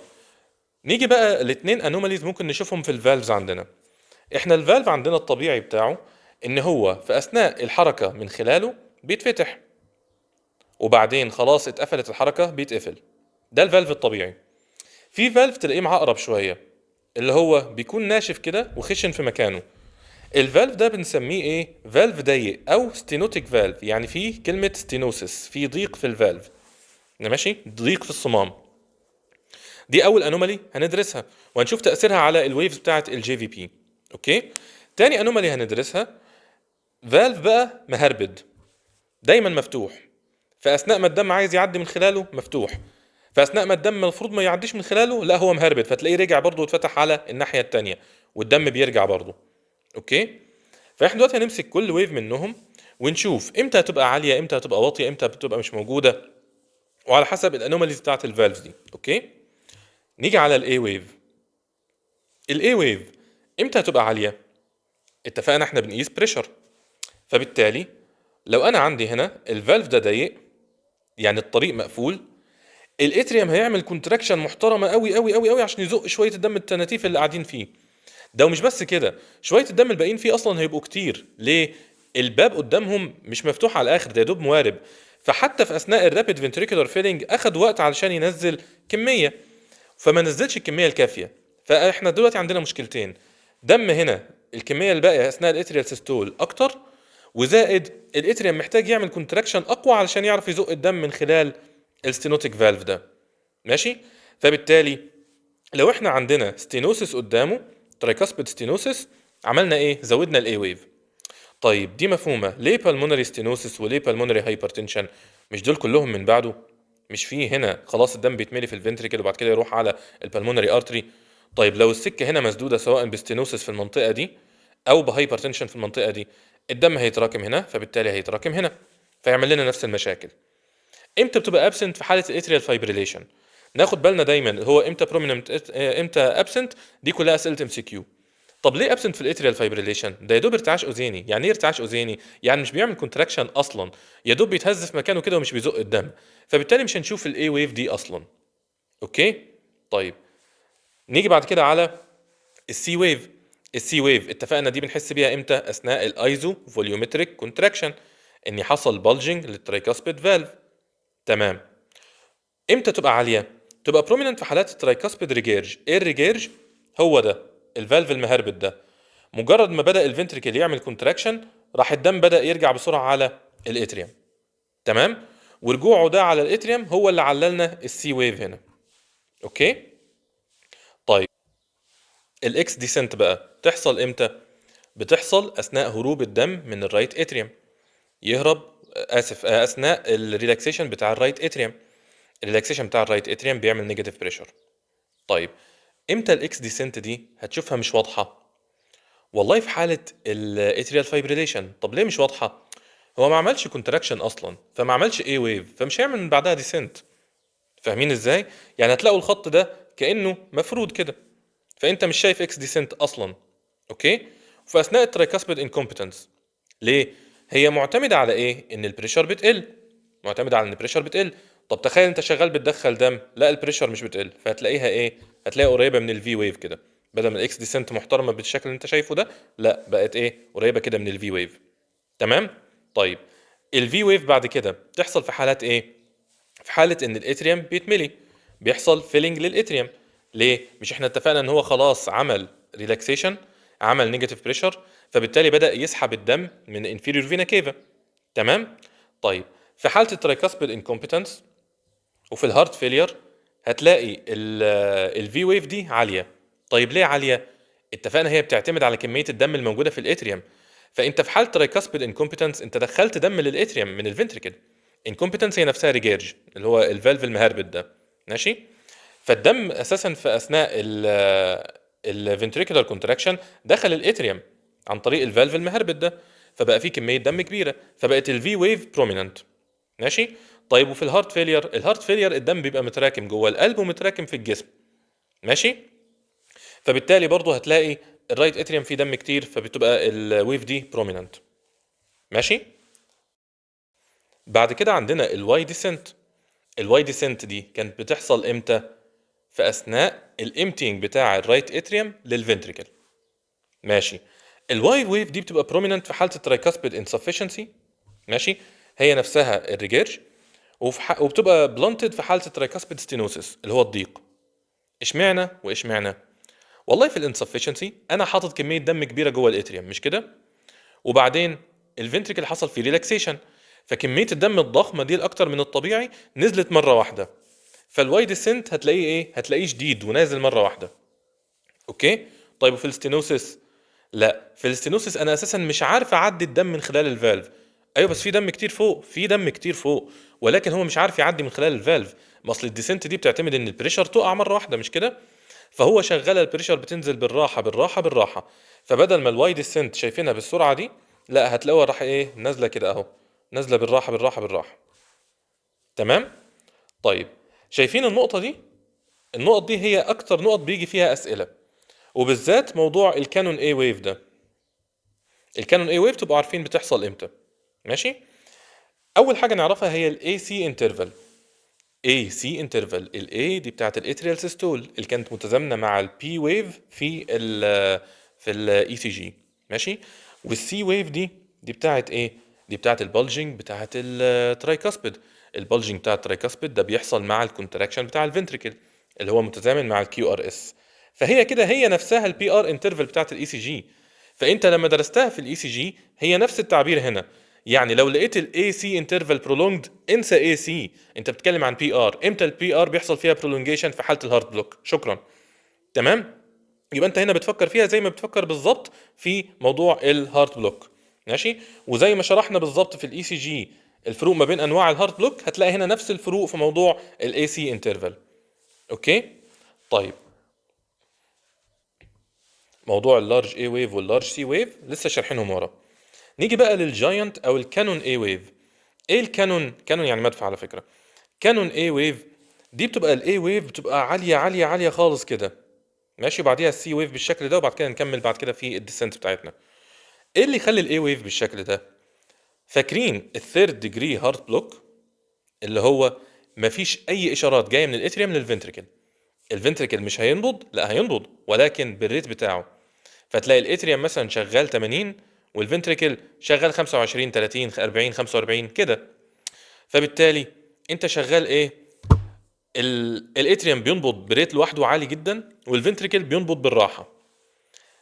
نيجي بقى الاثنين انوماليز ممكن نشوفهم في الفالفز عندنا. احنا الفالف عندنا الطبيعي بتاعه ان هو في اثناء الحركه من خلاله بيتفتح، وبعدين خلاص اتقفلت الحركه بيتقفل. ده الفالف الطبيعي. في فالف تلاقيه معقرب شويه، اللي هو بيكون ناشف كده وخشن في مكانه. الفالف ده بنسميه ايه؟ فالف ضيق او ستينوتيك فالف، يعني فيه كلمه ستينوسيس، في ضيق في الفالف. ماشي، ضيق في الصمام. دي اول انومالي هندرسها، وهنشوف تاثيرها على الويفز بتاعه الجي في بي. اوكي، تاني انومالي هندرسها، فالف بقى مهربد، دايما مفتوح. فاثناء ما الدم عايز يعدي من خلاله مفتوح، فاثناء ما الدم المفروض ما يعديش من خلاله لا هو مهربد، فتلاقيه رجع برضه واتفتح على الناحيه التانيه، والدم بيرجع برضه. اوكي، فاحنا دلوقتي هنمسك كل ويف منهم ونشوف امتى هتبقى عاليه، امتى هتبقى واطيه، امتى بتبقى مش موجوده، وعلى حسب الانوماليز بتاعت الفالفز دي. اوكي، نيجي على الاي ويف. الاي ويف امتى هتبقى عاليه؟ اتفقنا احنا بنقيس بريشر، فبالتالي لو انا عندي هنا الفالف ده ضيق، يعني الطريق مقفول، الاتريوم هيعمل كونتراكشن محترمه قوي قوي قوي قوي عشان يزق شويه الدم التناتيف اللي قاعدين فيه. ده ومش بس كده، شويه الدم الباقيين فيه اصلا هيبقوا كتير. ليه؟ الباب قدامهم مش مفتوح على الاخر، ده يا دوب موارب. فحتى في اثناء الرابيد فنتريكولار فيلينج اخد وقت علشان ينزل كميه، فما نزلش الكميه الكافيه. فاحنا دلوقتي عندنا مشكلتين: دم هنا الكميه الباقيه اثناء الاتريال سيستول اكتر، وزائد الاتريوم محتاج يعمل كونتراكشن اقوى علشان يعرف يزق الدم من خلال الستينوتيك فالف ده. ماشي، فبالتالي لو احنا عندنا ستينوسيس قدامه، ترايكاسبيد ستينوسيس، عملنا ايه؟ زودنا الاي ويف. طيب دي مفهومه. ليه بالمونري ستينوسيس وليه بالمونري هايبرتنشن؟ مش دول كلهم من بعده؟ مش فيه هنا خلاص الدم بيتملي في الفنتريكل وبعد كده يروح على البالمونري ارتري؟ طيب لو السكه هنا مسدوده سواء بستينوسيس في المنطقه دي او بهايبرتنشن في المنطقه دي، الدم هيتراكم هنا، فبالتالي هيتراكم هنا، فيعمل لنا نفس المشاكل. امتى بتبقى ابسنت في حاله الاتريال فايبريليشن؟ ناخد بالنا دايما هو امتى بروميننت امتى ابسنت. دي كلها اسئله ام سي كيو. طب ليه ابسنت في الاتريال فايبريليشن؟ ده يا دوب ارتعاش اذيني. يعني ايه ارتعاش اذيني؟ يعني مش بيعمل كونتراكشن اصلا، يا دوب بيتهز في مكانه كده ومش بيزق الدم، فبالتالي مش هنشوف الاي ويف دي اصلا. اوكي. طيب نيجي بعد كده على السي ويف. السي ويف اتفقنا دي بنحس بيها امتى؟ اثناء الايزو فوليومتريك كونتراكشن، ان حصل بالجنج للترايكاسبيد فالف. تمام. امتى تبقى عاليه؟ تبقى بروميننت في حالات الترايكاسبيد ريجيرج. ايه الريجيرج؟ هو ده الفالف المهربد ده، مجرد ما بدأ الفنتريكل يعمل كونتراكشن راح الدم بدأ يرجع بسرعه على الاتريوم. تمام. ورجوعه ده على الاتريوم هو اللي عللنا السي ويف هنا. اوكي. طيب الاكس ديسنت بقى تحصل امتى؟ بتحصل اثناء هروب الدم من الرايت اتريوم. يهرب اثناء الريلاكسيشن بتاع الرايت اتريوم. الريلاكسيشن بتاع الرايت اتريوم بيعمل نيجاتيف بريشر. طيب امتى الاكس ديسنت دي هتشوفها مش واضحه؟ والله في حاله الاتريال فايبريليشن. طب ليه مش واضحه؟ هو ما عملش كونتراكشن اصلا، فما عملش اي ويف، فمش هيعمل من بعدها ديسنت. فاهمين ازاي؟ يعني هتلاقوا الخط ده كانه مفرود كده، فانت مش شايف اكس ديسنت اصلا. اوكي. في اثناء الترايكاسبيد انكومبتنس، ليه؟ هي معتمده على ايه؟ ان البريشر بتقل. معتمده على ان البريشر بتقل. طب تخيل انت شغال بتدخل دم، لا البريشر مش بتقل، فهتلاقيها ايه؟ هتلاقيها قريبه من الفي ويف كده. بدل ما الاكس ديسنت محترمه بالشكل اللي انت شايفه ده، لا بقت ايه؟ قريبه كده من الفي ويف. تمام. طيب الفي ويف بعد كده بتحصل في حالات ايه؟ في حاله ان الاتريوم بيتملي، بيحصل فيلنج للاتريوم. ليه؟ مش احنا اتفقنا ان هو خلاص عمل ريلاكسيشن، عمل نيجاتيف بريشر، فبالتالي بدأ يسحب الدم من انفيريور فينا كيفا. تمام. طيب في حاله الترايكاسبيد انكومبتنس وفي الهارت فيلير هتلاقي الفي ويف دي عاليه. طيب ليه عاليه؟ اتفقنا هي بتعتمد على كميه الدم الموجوده في الاتريوم. فانت في حاله ترايكاسبيد انكومبتنس انت دخلت دم للاتريوم من الفنتريكل. انكومبتنس هي نفسها ريجيرج اللي هو الفالف المهربد ده. ماشي. فالدم اساسا في اثناء الفنتريكولار كونتراكشن دخل الاتريوم عن طريق الفالف المهربد ده، فبقى فيه كميه دم كبيره، فبقت الفي ويف بروميننت. ماشي. طيب وفي الهارت فيلير، الهارت فيلير الدم بيبقى متراكم جوه القلب ومتراكم في الجسم. ماشي. فبالتالي برضه هتلاقي الرايت اتريوم فيه دم كتير، فبتبقى الويف دي بروميننت. ماشي. بعد كده عندنا الواي ديسنت. الواي ديسنت دي كانت بتحصل امتى؟ في اثناء الامتينج بتاع الرايت اتريوم للفنتريكل. ماشي. الواي ويف دي بتبقى بروميننت في حاله الترايكاسبيد انسفشنسي. ماشي. هي نفسها الريجيرج. وبتبقى بلانتد في حاله الترايكاسبيد ستينوسيس اللي هو الضيق. اشمعنى واشمعنى؟ والله في الانسفشنسي انا حاطط كميه دم كبيره جوه الاتريوم مش كده، وبعدين الفنتريكل حصل فيه ريلاكسيشن، فكميه الدم الضخمه دي الاكتر من الطبيعي نزلت مره واحده. فالواي ديسنت هتلاقيه ايه؟ هتلاقيه شديد ونازل مره واحده. اوكي. طيب وفي الستينوسيس؟ لا في الستينوسيس انا اساسا مش عارف اعدي الدم من خلال الفالف. ايوه بس في دم كتير فوق، في دم كتير فوق، ولكن هو مش عارف يعدي من خلال الفالف. ما اصل الديسنت دي بتعتمد ان البريشر تقع مره واحده مش كده، فهو شغال البريشر بتنزل بالراحه بالراحه بالراحه. فبدل ما الواي ديسنت شايفينها بالسرعه دي، لا هتلاقوها راح ايه؟ نازله كده اهو، نازله بالراحه بالراحه بالراحه. تمام. طيب شايفين النقطه دي؟ النقط دي هي اكتر نقط بيجي فيها اسئله، وبالذات موضوع الكانون اي ويف ده. الكانون اي ويف تبقوا عارفين بتحصل امتى. ماشي. اول حاجه نعرفها هي الاي سي انترفال. اي سي انترفال، الاي دي بتاعت الاتريال سيستول اللي كانت متزامنه مع البي ويف في الاي سي جي. ماشي. والسي ويف دي بتاعت ايه؟ دي بتاعت البلجنج بتاعت الترايكاسبيد. البلجنج بتاع الترايكاسبيد ده بيحصل مع الكونتراكشن بتاع الفنتريكل اللي هو متزامن مع الكيو ار اس. فهي كده هي نفسها البي ار انترفال بتاعت الاي سي جي. فانت لما درستها في الاي سي جي هي نفس التعبير هنا. يعني لو لقيت الاي سي انترفال prolonged انسى اي سي، انت بتتكلم عن بي ار. امتى البي ار بيحصل فيها prolongation؟ في حاله الهارت بلوك. شكرا. تمام. يبقى انت هنا بتفكر فيها زي ما بتفكر بالظبط في موضوع الهارت بلوك. ماشي. وزي ما شرحنا بالظبط في الاي سي جي الفروق ما بين انواع الهارت بلوك، هتلاقي هنا نفس الفروق في موضوع الاي سي انترفال. اوكي. طيب موضوع اللارج اي ويف واللارج سي ويف لسه شارحينهم ورا. نيجي بقى للجاينت او الكانون اي ويف. ايه الكانون؟ كانون يعني مدفع على فكره. كانون اي ويف دي بتبقى الاي ويف بتبقى عاليه عاليه عاليه خالص كده. ماشي، وبعديها السي ويف بالشكل ده، وبعد كده نكمل بعد كده في الديسنت بتاعتنا. ايه اللي يخلي الاي ويف بالشكل ده؟ فاكرين الثيرد ديجري هارت بلوك اللي هو مفيش اي اشارات جايه من الاتريوم للفنتريكل. الفنتريكل مش هينبض، لا هينبض ولكن بالريت بتاعه. فتلاقي الاتريوم مثلا شغال 80 والفنتريكل شغال 25 30 40 45 كده. فبالتالي انت شغال ايه؟ الاتريوم بينبض بريت لوحده عالي جدا، والفنتريكل بينبض بالراحه.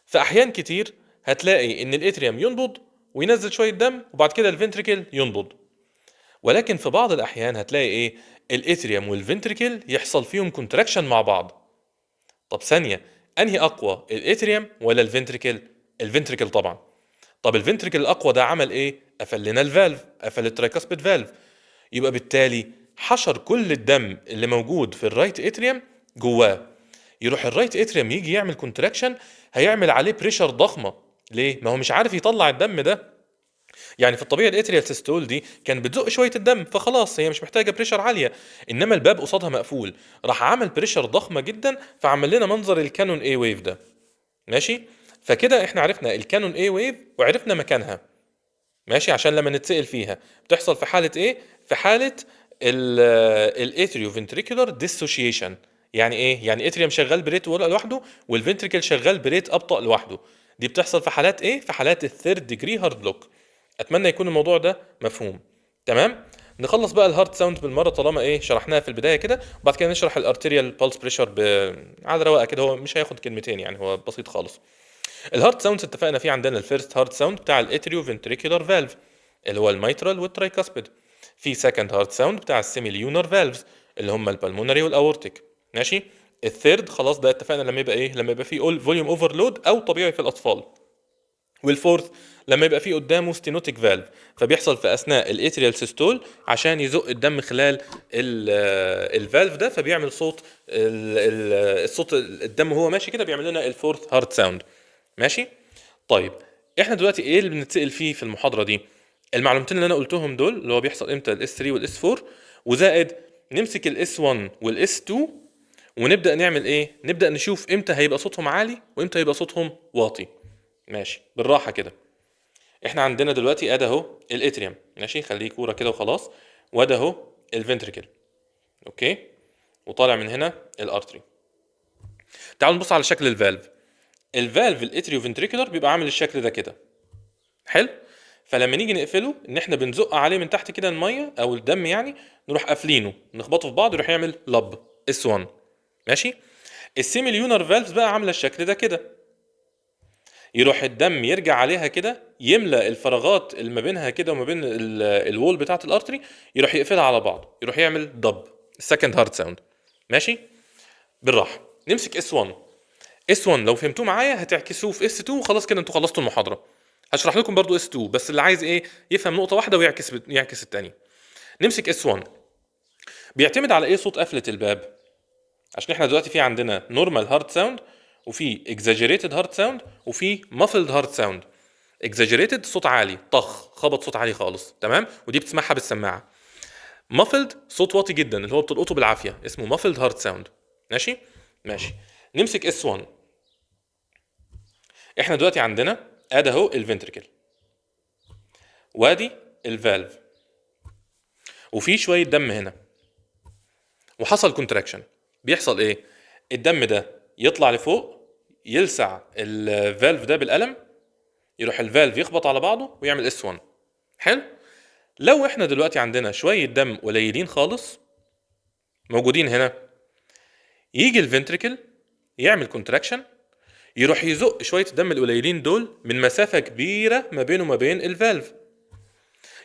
فاحيان كتير هتلاقي ان الاتريوم ينبض وينزل شويه دم، وبعد كده الفنتريكل ينبض. ولكن في بعض الاحيان هتلاقي ايه؟ الاتريوم والفنتريكل يحصل فيهم كونتراكشن مع بعض. طب ثانيه، انهي اقوى، الاتريوم ولا الفنتريكل؟ الفنتريكل طبعا. طب الفنتريكل الاقوى ده عمل ايه؟ قفل لنا الفالف، قفل الترايكاسبيد فالف. يبقى بالتالي حشر كل الدم اللي موجود في الرايت اتريوم جواه. يروح الرايت اتريوم يجي يعمل كونتراكشن، هيعمل عليه بريشر ضخمه. ليه؟ ما هو مش عارف يطلع الدم ده. يعني في الطبيعي الاتريال سيستول دي كان بتزق شويه الدم، فخلاص هي مش محتاجه بريشر عاليه. انما الباب قصادها مقفول، راح عمل بريشر ضخمه جدا، فعمل لنا منظر الكانون اي ويف ده. ماشي. فكده احنا عرفنا الكانون اي ويف وعرفنا مكانها. ماشي، عشان لما نتسأل فيها بتحصل في حالة ايه؟ في حالة الاتريو فنتريكولار ديسوشيشن. يعني ايه؟ يعني اتريوم شغال بريت لوحده، والفنتريكل شغال بريت ابطأ لوحده. دي بتحصل في حالات ايه؟ في حالات الثيرد ديجري هارد بلوك. اتمنى يكون الموضوع ده مفهوم. تمام. نخلص بقى الهارت ساوند بالمره، طالما ايه شرحناها في البدايه كده، وبعد كده نشرح الارتيريال بالس بريشر على رواقه كده. هو مش هياخد كلمتين يعني، هو بسيط خالص. الهارت ساوندز اتفقنا فيه عندنا الفيرست هارت ساوند بتاع الاتريو فنتريكولار فالف اللي هو الميترال والترايكاسبيد. في سكند هارت ساوند بتاع السيميليونر فالفز اللي هم البلمونري والاورتيك. ماشي. الثيرد خلاص ده اتفقنا لما يبقى ايه؟ لما يبقى فيه فوليوم اوفرلود او طبيعي في الاطفال. والفورث لما يبقى فيه قدامه ستينوتيك فالف، فبيحصل في اثناء الاتريال سيستول عشان يزق الدم خلال الفالف ده، فبيعمل صوت الصوت الدم وهو ماشي كده، بيعمل لنا الفورث هارت ساوند. ماشي. طيب احنا دلوقتي ايه اللي بنتسأل فيه في المحاضرة دي؟ المعلومتين اللي انا قلتهم دول، اللي هو بيحصل امتى الاس 3 والاس 4، وزائد نمسك الاس 1 والاس 2 ونبدأ نعمل ايه؟ نبدأ نشوف امتى هيبقى صوتهم عالي وامتى هيبقى صوتهم واطي. ماشي، بالراحة كده. احنا عندنا دلوقتي ادي اهو الاتريوم، ماشي، خليه كورة كده وخلاص. وده اهو الفنتريكل. اوكي. وطالع من هنا الارتري. تعالوا نبص على شكل الفالف. الفالف الاتريو فنتريكولار بيبقى عامل الشكل ده كده. حلو. فلما نيجي نقفله، ان احنا بنزق عليه من تحت كده الميه او الدم يعني، نروح قافلينه نخبطه في بعض يروح يعمل لب اس 1. ماشي. السيميليونر فالفز بقى عامله الشكل ده كده. يروح الدم يرجع عليها كده، يملى الفراغات اللي ما بينها كده وما بين الوول بتاعه الارتري، يروح يقفلها على بعض، يروح يعمل دب السكند هارت ساوند. ماشي. بالراحه نمسك اس 1. اس 1 لو فهمتوه معايا هتعكسوه في اس 2 وخلاص كده انتوا خلصتوا المحاضره. هشرح لكم برضو اس 2، بس اللي عايز ايه يفهم نقطه واحده ويعكس الثانيه. نمسك اس 1. بيعتمد على ايه صوت قفله الباب؟ عشان احنا دلوقتي في عندنا نورمال هارد ساوند، وفي اكزاجيريتد هارد ساوند، وفي مافلد هارد ساوند. اكزاجيريتد صوت عالي، طخ خبط صوت عالي خالص، تمام، ودي بتسمعها بالسماعه. مافلد صوت واطي جدا اللي هو بتلقطه بالعافيه، اسمه مافلد هارد ساوند. ماشي. ماشي. نمسك اس 1. احنا دلوقتي عندنا ادي اهو الفنتريكل، وادي الفالف، وفي شويه دم هنا، وحصل كونتراكشن. بيحصل ايه؟ الدم ده يطلع لفوق، يلسع الفالف ده بالقلم، يروح الفالف يخبط على بعضه ويعمل اس 1. حلو. لو احنا دلوقتي عندنا شويه دم قليلين خالص موجودين هنا، يجي الفنتريكل يعمل كونتراكشن، يروح يزق شويه الدم القليلين دول من مسافه كبيره ما بينه وما بين الفالف،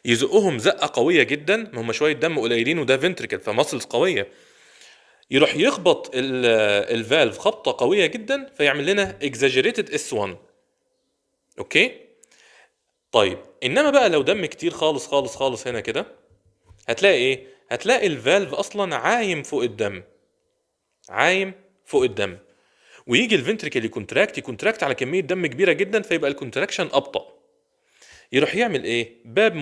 يزقهم زقه قويه جدا، ما هم شويه دم قليلين وده فنتريكل فماسلز قويه. يروح يخبط الفالف خبطه قويه جدا، فيعمل لنا اكزاجيريتد اس 1. اوكي. طيب انما بقى لو دم كتير خالص خالص خالص هنا كده، هتلاقي ايه؟ هتلاقي الفالف اصلا عايم فوق الدم، عايم فوق الدم. ويجي الفنتريكل يكونتراكت على كميه دم كبيره جدا، فيبقى الكونتراكشن ابطا. يروح يعمل ايه؟ باب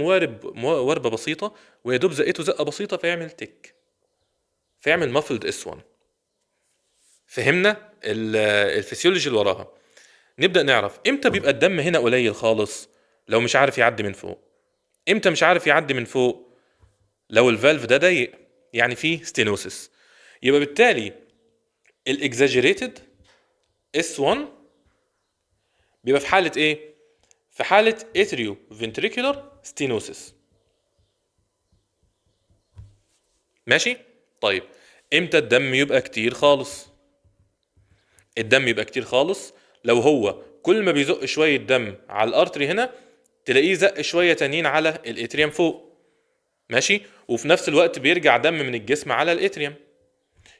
مواربه بسيطه، ويا دوب زقته زقه بسيطه فيعمل تك، فيعمل مافلد اس 1. فهمنا الفسيولوجي اللي وراها. نبدأ نعرف امتى بيبقى الدم هنا قليل خالص، لو مش عارف يعدي من فوق. امتى مش عارف يعدي من فوق؟ لو الفالف ده ضيق، يعني فيه ستينوسيس. يبقى بالتالي الاكزاجيريتد S1 بيبقى في حالة ايه؟ في حالة اتريو فنتريكولار ستينوسيس. ماشي؟ طيب امتى الدم يبقى كتير خالص؟ الدم يبقى كتير خالص لو هو كل ما بيزق شوية دم على الارتري هنا تلاقيه زق شوية تانيين على الاتريوم فوق. ماشي؟ وفي نفس الوقت بيرجع دم من الجسم على الاتريوم،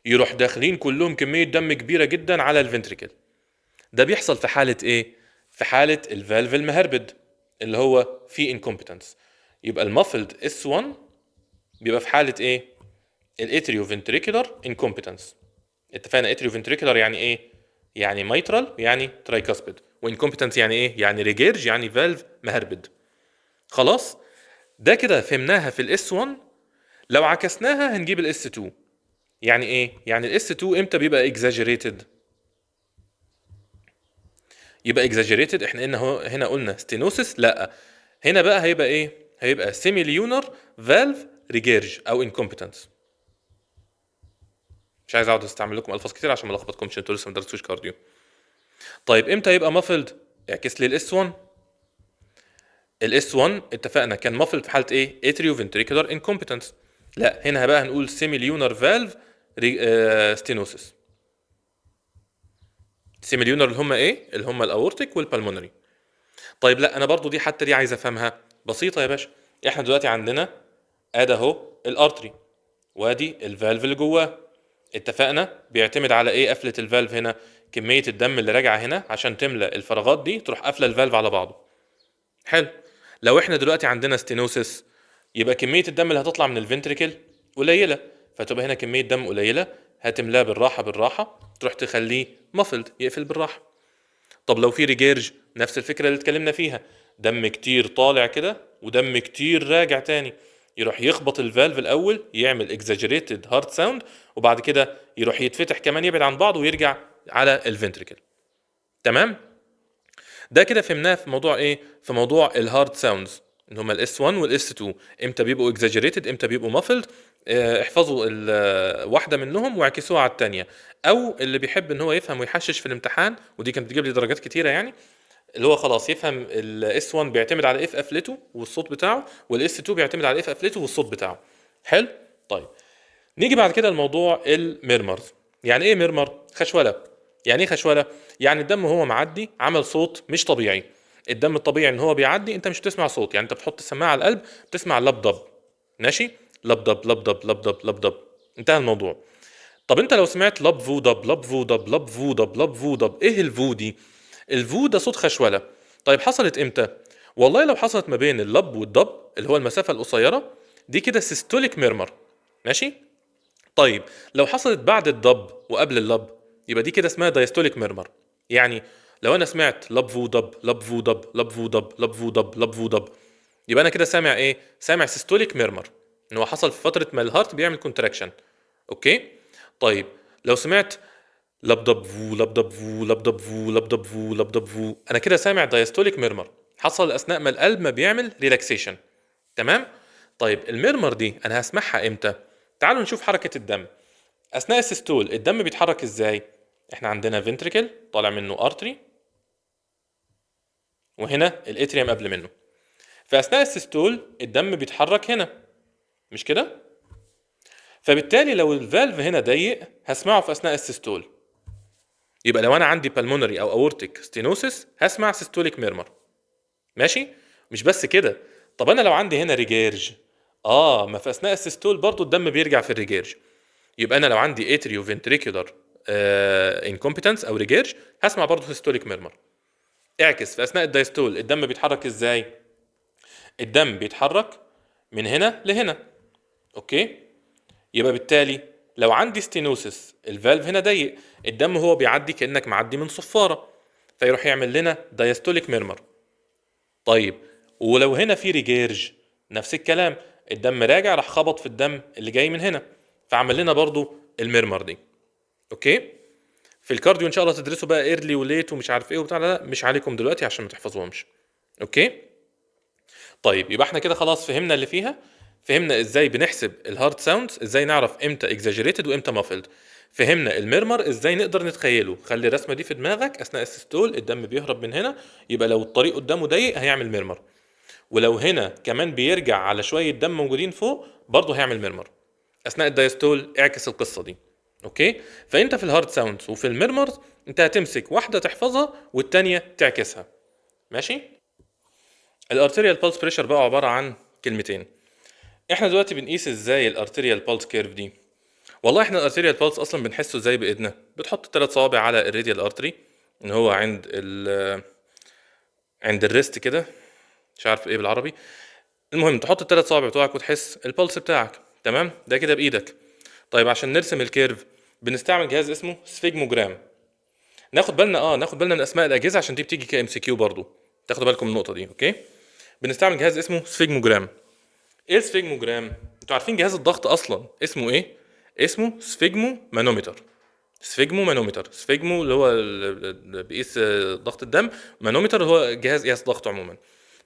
يروح داخلين كلهم كمية دم كبيرة جدا على الفنتريكل. ده بيحصل في حالة ايه؟ في حالة الفالف المهربد اللي هو فيه انكومبتنس. يبقى المافلد S1 بيبقى في حالة ايه؟ الاتريو فنتريكولار انكومبتنس. اتفقنا اتريو فنتريكولار يعني ايه؟ يعني ميترال يعني ترايكاسبيد، وانكومبتنس يعني ايه؟ يعني ريجيرج يعني فالف مهربد. خلاص؟ ده كده فهمناها في الاس 1. لو عكسناها هنجيب الاس 2. يعني ايه؟ يعني الاس 2 امتى بيبقى اكزاجيريتد؟ يبقى اكزاجيريتد احنا هنا قلنا ستينوسيس، لا هنا بقى هيبقى ايه؟ هيبقى سيمي ليونر فالف ريجيرج او انكومبتنس. مش عايز اقعد استعمل لكم الفاظ كتير عشان ما الخبطكمش، انتوا لسه ما درستوش كارديو. طيب امتى يبقى مافلد؟ اعكس لي الاس 1. الاس 1 اتفقنا كان مافلد في حاله ايه؟ اتريو فنتريكولار انكومبتنس. لا هنا بقى هنقول سيمي ليونر فالف ستينوسيس. سيمي ليونر اللي هم ايه؟ اللي هم الاورتيك والبالمونري. طيب لا انا برضو دي حتى دي عايز افهمها بسيطه يا باشا. احنا دلوقتي عندنا ادي اهو الارتري وادي الفالف اللي جواه. اتفقنا بيعتمد على ايه قفله الفالف هنا؟ كميه الدم اللي راجعه هنا عشان تملى الفراغات دي تروح قافله الفالف على بعضه. حلو. لو احنا دلوقتي عندنا ستينوسيس يبقى كميه الدم اللي هتطلع من الفنتريكل قليله، فتبقى هنا كميه دم قليله هتملاه بالراحه بالراحه تروح تخليه مفلد يقفل بالراحه. طب لو في ريجيرج نفس الفكره اللي اتكلمنا فيها، دم كتير طالع كده ودم كتير راجع تاني، يروح يخبط الفالف الاول يعمل اكزاجريتد هارت ساوند، وبعد كده يروح يتفتح كمان يبعد عن بعض ويرجع على الفنتريكل. تمام؟ ده كده فهمناه في موضوع ايه؟ في موضوع الهارد ساوندز ان هما الاس 1 والاس 2 امتى بيبقوا اكزاجريتد امتى بيبقوا مافلد. احفظوا واحده منهم واعكسوها على الثانيه. او اللي بيحب ان هو يفهم ويحشش في الامتحان، ودي كانت بتجيب لي درجات كتيره يعني، اللي هو خلاص يفهم الاس 1 بيعتمد على اف قفلته والصوت بتاعه، والاس 2 بيعتمد على اف قفلته والصوت بتاعه. حلو. طيب نيجي بعد كده لموضوع الميرمرز. يعني ايه ميرمر؟ خشوله. يعني ايه خشوله؟ يعني الدم وهو معدي عمل صوت مش طبيعي. الدم الطبيعي ان هو بيعدي انت مش بتسمع صوت، يعني انت بتحط السماعه على القلب بتسمع لبضب. ماشي؟ لبضب لبضب لبضب لبضب، انتهى الموضوع. طب انت لو سمعت لب فو دب لب فو دب لب فو دب لب فو دب، ايه الفو دي؟ الفو ده صوت خشوله. طيب حصلت امتى؟ والله لو حصلت ما بين اللب والدب اللي هو المسافه القصيره دي كده سيستوليك ميرمر. ماشي؟ طيب لو حصلت بعد الضب وقبل اللب يبقى دي كده اسمها دايستوليك ميرمر. يعني لو انا سمعت لب فو دب لب فو دب لب فو دب لب فو دب لب فو دب، يبقى انا كده سامع ايه؟ سامع سيستوليك ميرمر، ان هو حصل في فتره ما الهارت بيعمل كونتراكشن. اوكي. طيب لو سمعت لبدب فو لبدب فو لبدب فو لبدب فو لبدب فو، انا كده سامع دايستوليك ميرمر حصل اثناء ما القلب ما بيعمل ريلاكسيشن. تمام. طيب الميرمر دي انا هسمعها امتى؟ تعالوا نشوف حركه الدم اثناء السيستول. الدم بيتحرك ازاي؟ احنا عندنا فنتريكل طالع منه ارتري، وهنا الاتريوم قبل منه. فاثناء السيستول الدم بيتحرك هنا، مش كده؟ فبالتالي لو الفالف هنا ضيق هسمعه في اثناء السيستول. يبقى لو انا عندي بالمونري او اورتيك ستينوسيس هسمع سيستوليك ميرمر. ماشي؟ مش بس كده، طب انا لو عندي هنا ريجيرج، ما في اثناء السيستول برضو الدم بيرجع في الريجيرج. يبقى انا لو عندي اتريو فنتريكولار انكومبتنس او ريجيرج هسمع برضو سيستوليك ميرمر. اعكس في اثناء الدايستول الدم بيتحرك ازاي؟ الدم بيتحرك من هنا لهنا. اوكي. يبقى بالتالي لو عندي ستينوسيس الفالف هنا ضيق، الدم هو بيعدي كانك معدي من صفاره، فيروح يعمل لنا دايستوليك ميرمر. طيب ولو هنا في ريجيرج نفس الكلام، الدم راجع راح خبط في الدم اللي جاي من هنا فعمل لنا برضو الميرمر دي. اوكي. في الكارديو ان شاء الله تدرسوا بقى ايرلي وليت ومش عارف ايه وبتاع، لا مش عليكم دلوقتي عشان ما تحفظوهمش. اوكي. طيب يبقى احنا كده خلاص فهمنا اللي فيها، فهمنا ازاي بنحسب الهارد ساوندز، ازاي نعرف امتى اكزاجيريتد وامتى مافلد، فهمنا الميرمر ازاي نقدر نتخيله. خلي الرسمه دي في دماغك اثناء السيستول، الدم بيهرب من هنا، يبقى لو الطريق قدامه ضيق هيعمل ميرمر، ولو هنا كمان بيرجع على شويه دم موجودين فوق برضه هيعمل ميرمر. اثناء الدايستول اعكس القصه دي. اوكي. فانت في الهارد ساوندز وفي الميرمرز انت هتمسك واحده تحفظها والتانيه تعكسها. ماشي. الارتيريال بالس بريشر بقى عباره عن كلمتين. احنا دلوقتي بنقيس ازاي الارتيريال بالس كيرف دي؟ والله احنا الارتيريال بالس اصلا بنحسه ازاي بايدنا؟ بتحط 3 صوابع على الراديال ارتري ان هو عند الريست كده، مش عارف ايه بالعربي، المهم تحط ال3 صوابع بتوعك وتحس البلس بتاعك. تمام، ده كده بايدك. طيب عشان نرسم الكيرف بنستعمل جهاز اسمه سفيجموجرام. ناخد بالنا من اسماء الاجهزه عشان دي بتيجي كام سي كيو برضه، تاخدوا بالكم من النقطه دي. اوكي. بنستعمل جهاز اسمه سفيجموجرام. ايه السفيجموجرام؟ انتوا عارفين جهاز الضغط اصلا اسمه ايه؟ اسمه سفيجمو مانومتر. سفيجمو مانومتر، سفيجمو اللي هو اللي بيقيس ضغط الدم، مانومتر هو جهاز قياس ضغط عموما.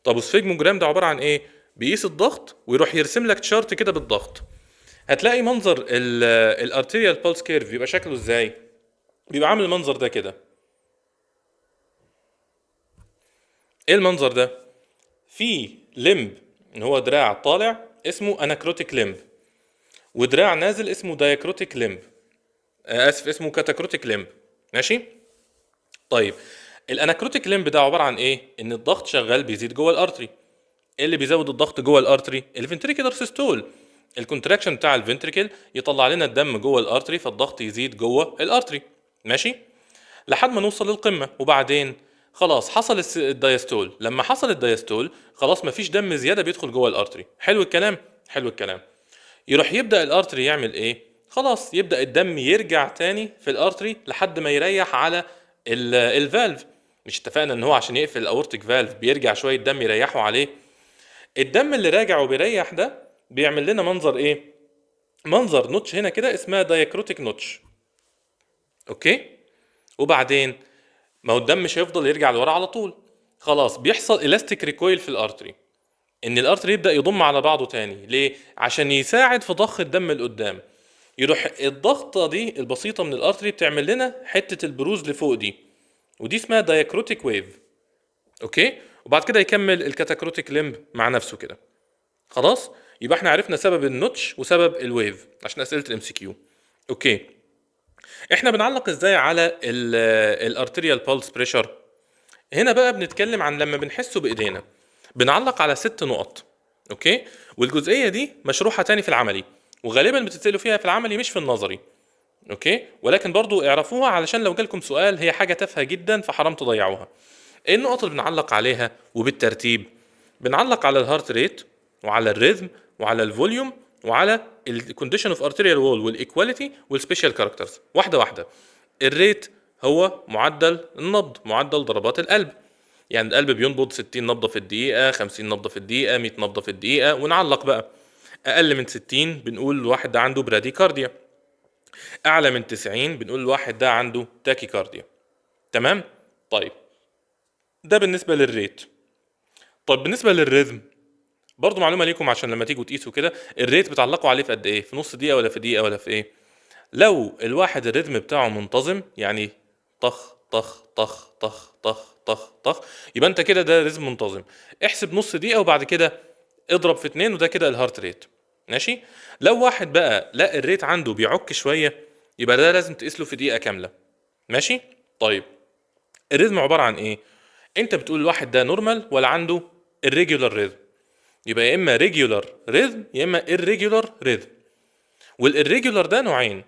طب والسفيجموجرام ده عباره عن ايه؟ بيقيس الضغط ويروح يرسم لك تشارت كده بالضغط. هتلاقي منظر الارتيريال بالس كيرف بيبقى شكله ازاي؟ بيبقى عامل المنظر ده كده. ايه المنظر ده؟ في لمب ان هو دراع طالع اسمه اناكروتيك لمب، ودراع نازل اسمه دايكروتيك لمب، اسف اسمه كاتاكروتيك لمب. ماشي. طيب الاناكروتيك لمب ده عباره عن ايه؟ ان الضغط شغال بيزيد جوه الارتري. ايه اللي بيزود الضغط جوه الارتري؟ الفنتريكولار سيستول. الكونتراكشن بتاع الفنتريكل يطلع لنا الدم جوه الارتري فالضغط يزيد جوه الارتري. ماشي. لحد ما نوصل للقمه، وبعدين خلاص حصل الدايستول. لما حصل الدايستول خلاص مفيش دم زياده بيدخل جوه الارتري. حلو الكلام. حلو الكلام. يروح يبدا الارتري يعمل ايه؟ خلاص يبدا الدم يرجع تاني في الارتري لحد ما يريح على الفالف. مش اتفقنا ان هو عشان يقفل الاورتيك فالف بيرجع شويه دم يريحوا عليه؟ الدم اللي راجع وبيريح ده بيعمل لنا منظر ايه؟ منظر نوتش هنا كده اسمها دايكروتيك نوتش. اوكي. وبعدين ما هو الدم مش هيفضل يرجع لورا على طول، خلاص بيحصل الاستيك ريكويل في الارتري، ان الارتري يبدا يضم على بعضه تاني. ليه؟ عشان يساعد في ضخ الدم لقدام. يروح الضغطه دي البسيطه من الارتري بتعمل لنا حته البروز لفوق دي، ودي اسمها دايكروتيك ويف. اوكي. وبعد كده يكمل الكاتاكروتيك لمب مع نفسه كده. خلاص يبقى احنا عرفنا سبب النوتش وسبب الويف عشان اسئله الام سي كيو. اوكي. احنا بنعلق ازاي على الارتريال بالس بريشر؟ هنا بقى بنتكلم عن لما بنحسه بايدينا بنعلق على 6 نقط. اوكي. والجزئيه دي مشروحه تاني في العملي، وغالبا بتتسالوا فيها في العملي مش في النظري. اوكي. ولكن برضو اعرفوها علشان لو جالكم سؤال، هي حاجه تافهه جدا فحرام تضيعوها. ايه النقط اللي بنعلق عليها وبالترتيب؟ بنعلق على الهارت ريت، وعلى الريذم، وعلى الفوليوم، وعلى الكونديشن اوف ارتيريال وول والايكواليتي والسبيشال كاركترز. واحده واحده. الريت هو معدل النبض، معدل ضربات القلب. يعني القلب بينبض 60 نبضه في الدقيقه، 50 نبضه في الدقيقه، 100 نبضه في الدقيقه، ونعلق بقى. اقل من 60 بنقول الواحد ده عنده براديكارديا، اعلى من 90 بنقول الواحد ده عنده تاكيكارديا. تمام. طيب ده بالنسبه للريت. طيب بالنسبه للريذم برضو معلومه ليكم عشان لما تيجوا تقيسوا كده، الريت بتعلقوا عليه في قد ايه؟ في نص دقيقه ولا في دقيقه ولا في ايه؟ لو الواحد الريتم بتاعه منتظم، يعني طخ طخ طخ طخ طخ طخ طخ، يبقى انت كده ده ريتم منتظم. احسب نص دقيقه وبعد كده اضرب في 2 وده كده الهارت ريت. ماشي. لو واحد بقى لا الريت عنده بيعك شويه، يبقى ده لازم تقيس له في دقيقه كامله. ماشي. طيب الريتم عباره عن ايه؟ انت بتقول الواحد ده نورمال ولا عنده الريجولار ريتم؟ يبقى يا اما ريجولار ريتم يا اما irregular ريتم. والirregular ده نوعين،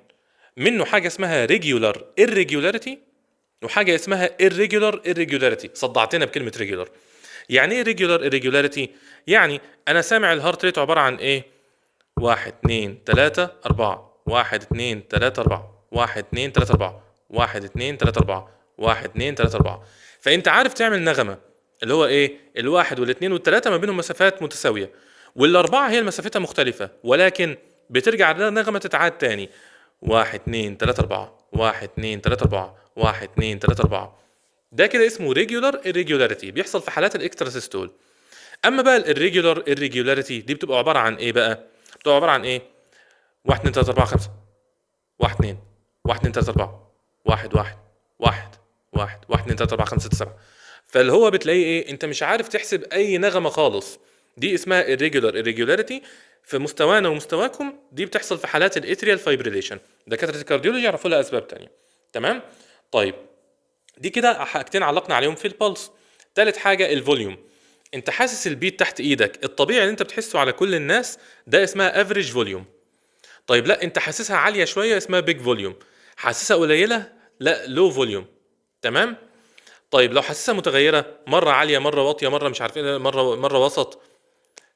منه حاجه اسمها regular irregularity وحاجه اسمها irregular irregularity. صدعتنا بكلمه regular. يعني ايه regular irregularity؟ يعني انا سامع الهارت ريت عباره عن ايه؟ 1 2 3 4 1 2 3 4 1 2 3 4 1 2 3 4 1 2 3 4. فانت عارف تعمل نغمه اللي هو ايه؟ الواحد والاثنين والثلاثه ما بينهم مسافات متساويه، والاربعه هي مسافتها مختلفه، ولكن بترجع النغمه تتعاد تاني. 1 2 3 4 1 2 3 4 1 2 3 4. ده كده اسمه ريجولار irregularity، بيحصل في حالات الاكسترا سيستول. اما بقى الريجولار irregularity دي بتبقى عباره عن ايه بقى؟ بتبقى عباره عن ايه؟ 1 2 3 4 5، 1 2 1 2 3 4 1 1 1 1 1 2 3 4 5 6 7. فاللي هو بتلاقي ايه، انت مش عارف تحسب اي نغمه خالص. دي اسمها irregular irregularity. في مستوانا ومستواكم دي بتحصل في حالات الاتريال فايبريليشن. دكاتره الكارديولوجي يعرفوا لها اسباب تانية. تمام. طيب، دي كده حاجتين علقنا عليهم في البلس. تالت حاجه الفوليوم. انت حاسس البيت تحت ايدك الطبيعي اللي انت بتحسه على كل الناس، ده اسمها افريج فوليوم. طيب لا، انت حاسسها عاليه شويه اسمها بيج فوليوم، حاسسها قليله لا لو فوليوم. تمام. طيب لو حاسسها متغيره، مره عاليه مره واطيه مره مش عارف ايه مره وسط،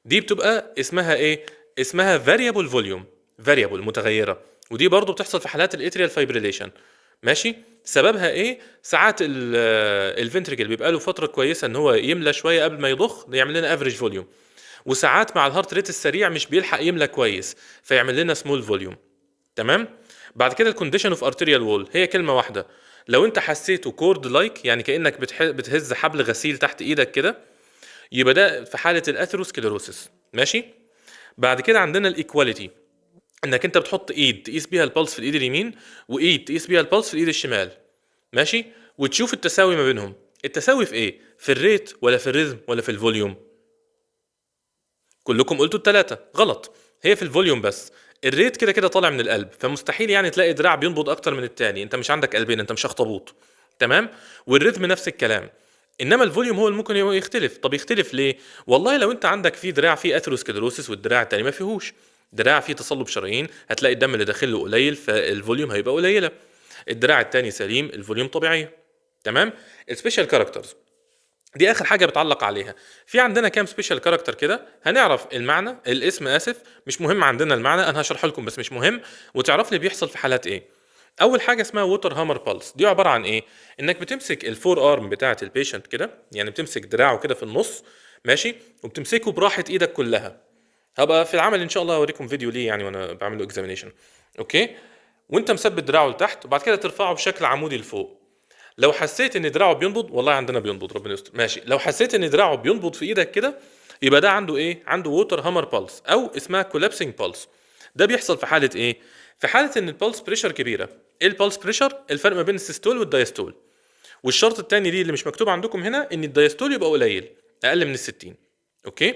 دي بتبقى اسمها ايه؟ اسمها فاريبل فوليوم، فاريبل متغيره. ودي برضو بتحصل في حالات الاتريال فايبريليشن. ماشي. سببها ايه؟ ساعات الفنتريكل بيبقى له فتره كويسه ان هو يملى شويه قبل ما يضخ، يعمل لنا افريج فوليوم. وساعات مع الهارت ريت السريع مش بيلحق يملى كويس، فيعمل لنا سمول فوليوم. تمام. بعد كده الكونديشن اوف ارتيريال وول هي كلمه واحده. لو انت حسيته كورد لايك، يعني كانك بتهز حبل غسيل تحت ايدك كده، يبقى ده في حاله الاثيروسكليروسيس. ماشي. بعد كده عندنا الايكواليتي، انك انت بتحط ايد تقيس بيها البلس في الايد اليمين، وايد تقيس بيها البلس في الايد الشمال. ماشي. وتشوف التساوي ما بينهم. التساوي في ايه؟ في الريت ولا في الريزم ولا في الفوليوم؟ كلكم قلتوا التلاتة غلط. هي في الفوليوم بس. الريت كده كده طالع من القلب، فمستحيل يعني تلاقي دراع بينبض اكتر من التاني، انت مش عندك قلبين، انت مش اخطبوط. تمام. والريتم نفس الكلام. انما الفوليوم هو اللي ممكن يختلف. طب يختلف ليه؟ والله لو انت عندك في دراع فيه اثيروسكليروسيس والدراع التاني ما فيهوش، دراع فيه تصلب شرايين هتلاقي الدم اللي داخل له قليل فالفوليوم هيبقى قليله. الدراع التاني سليم الفوليوم طبيعيه. تمام. السبيشال كاركترز دي اخر حاجه بتعلق عليها. في عندنا كام سبيشال كاركتر كده، هنعرف المعنى الاسم اسف، مش مهم عندنا المعنى، انا هشرح لكم بس مش مهم، وتعرف لي بيحصل في حالات ايه. اول حاجه اسمها ووتر هامر بالس. دي عباره عن ايه؟ انك بتمسك الفور ارم بتاعه البيشنت كده، يعني بتمسك دراعه كده في النص. ماشي. وبتمسكه براحه ايدك كلها. هبقى في العمل ان شاء الله اوريكم فيديو ليه يعني وانا بعمل له اكزامينيشن. اوكي. وانت مثبت دراعه لتحت، وبعد كده ترفعه بشكل عمودي لفوق. لو حسيت ان دراعه بينبض، والله عندنا بينبض ربنا يستر، ماشي، لو حسيت ان دراعه بينبض في ايدك كده، يبقى ده عنده ايه؟ عنده ووتر هامر بالس او اسمها كولابسنج بالس. ده بيحصل في حاله ايه؟ في حاله ان البلس بريشر كبيره. ايه البلس بريشر؟ الفرق ما بين السيستول والدايستول. والشرط الثاني دي اللي مش مكتوب عندكم هنا، ان الدايستول يبقى قليل، اقل من ال 60. اوكي.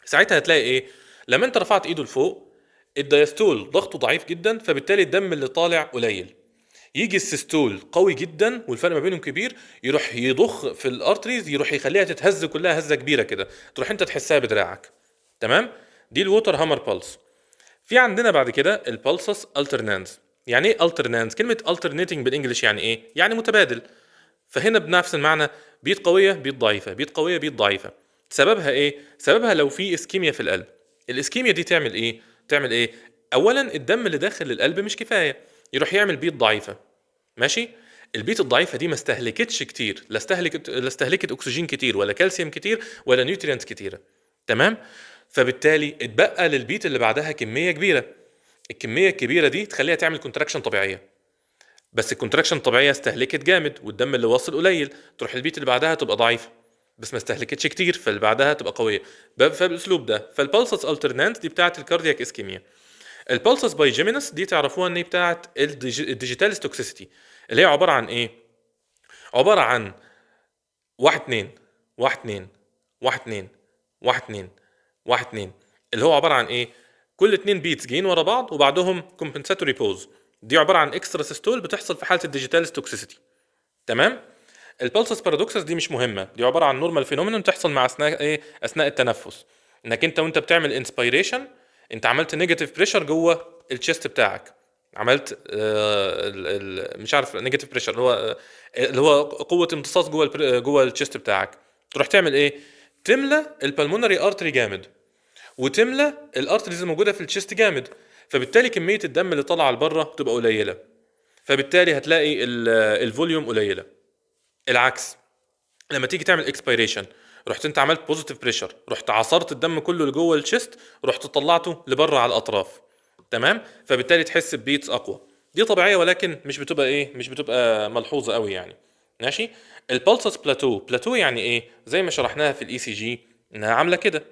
ساعتها هتلاقي ايه؟ لما انت رفعت ايده لفوق، الدايستول ضغطه ضعيف جدا، فبالتالي الدم اللي طالع قليل. يجي السيستول قوي جدا والفرق ما بينهم كبير، يروح يضخ في الارتريز، يروح يخليها تتهز كلها هزه كبيره كده، تروح انت تحسها بدراعك. تمام. دي الووتر هامر بالس. في عندنا بعد كده البالسس الترنانز. يعني ايه الترنانز؟ كلمه alternating بالانجلش يعني ايه؟ يعني متبادل. فهنا بنفس المعنى، بيت قويه بيت ضعيفه، بيت قويه بيت ضعيفه. سببها ايه؟ سببها لو في اسكيميا في القلب. الاسكيميا دي تعمل ايه؟ تعمل ايه؟ اولا الدم اللي داخل القلب مش كفايه، يروح يعمل بيت ضعيفه. ماشي. البيت الضعيفه دي ما استهلكتش كتير، لا استهلكت اكسجين كتير ولا كالسيوم كتير ولا نيوترينتس كتيره. تمام. فبالتالي اتبقى للبيت اللي بعدها كميه كبيره. الكميه الكبيره دي تخليها تعمل كونتراكشن طبيعيه. بس الكونتراكشن الطبيعيه استهلكت جامد والدم اللي واصل قليل، تروح البيت اللي بعدها تبقى ضعيفه. بس ما استهلكتش كتير فاللي بعدها تبقى قويه. فبالاسلوب ده، فالبالسس الترنانت دي بتاعه الكاردياك اسكيميا. البالسس باي جيمينس دي تعرفوها ان هي بتاعه الديجيتال توكسيسيتي، اللي هي عباره عن ايه؟ عباره عن 1 2 1 2 1 2 1 2 1 2، اللي هو عباره عن ايه؟ كل 2 بيتس جايين ورا بعض وبعدهم كومبنساتوري بوز. دي عباره عن اكسترا سيستول بتحصل في حاله الديجيتال توكسيسيتي. تمام. البالسس بارادوكسس دي مش مهمه، دي عباره عن نورمال فينومينون تحصل مع اثناء ايه؟ اثناء التنفس. انك انت وانت بتعمل انسبيريشن، انت عملت نيجاتيف بريشر جوه الشيست بتاعك. عملت مش عارف نيجاتيف بريشر اللي هو قوه امتصاص جوه الشيست بتاعك. تروح تعمل ايه؟ تملى البلمونري ارتري جامد، وتملى الارتريز الموجوده في الشيست جامد، فبالتالي كميه الدم اللي طالعه لبره تبقى قليله، فبالتالي هتلاقي الفوليوم قليله. العكس، لما تيجي تعمل اكسبيريشن، رحت انت عملت بوزيتيف بريشر، رحت عصرت الدم كله لجوه الشيست، رحت طلعته لبره على الاطراف. تمام. فبالتالي تحس ببيتس اقوى. دي طبيعيه ولكن مش بتبقى ملحوظه قوي يعني. ماشي. البلسس بلاتو يعني ايه؟ زي ما شرحناها في الاي سي جي انها عامله كده.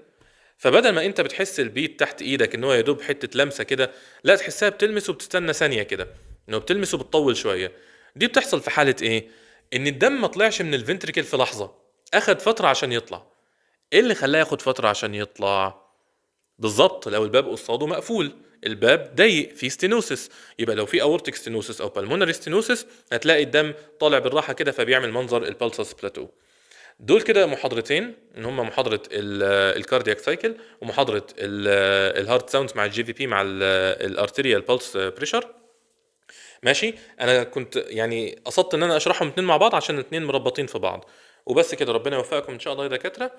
فبدل ما انت بتحس البيت تحت ايدك ان هو يا دوب حته لمسه كده، لا تحسها بتلمس وبتستنى ثانيه كده، انه بتلمس وبتطول شويه. دي بتحصل في حاله ايه؟ ان الدم ما طلعش من الفنتريكل في لحظه، اخد فتره عشان يطلع. ايه اللي خلاه ياخد فتره عشان يطلع؟ بالظبط، لو الباب قصاده مقفول، الباب ضيق فيه ستينوسس، يبقى لو في اورتيك ستينوسس او بالمونري ستينوسس هتلاقي الدم طالع بالراحه كده، فبيعمل منظر البلسس بلاتو. دول كده محاضرتين، ان هم محاضره الكاردياك سايكل ومحاضره الهارت ساوندز مع الجي في بي مع الارتيريال بلس بريشر. ماشي. انا كنت يعني قصدت ان انا اشرحهم اتنين مع بعض عشان الاتنين مربطين في بعض وبس كده. ربنا يوفقكم ان شاء الله يا دكاتره.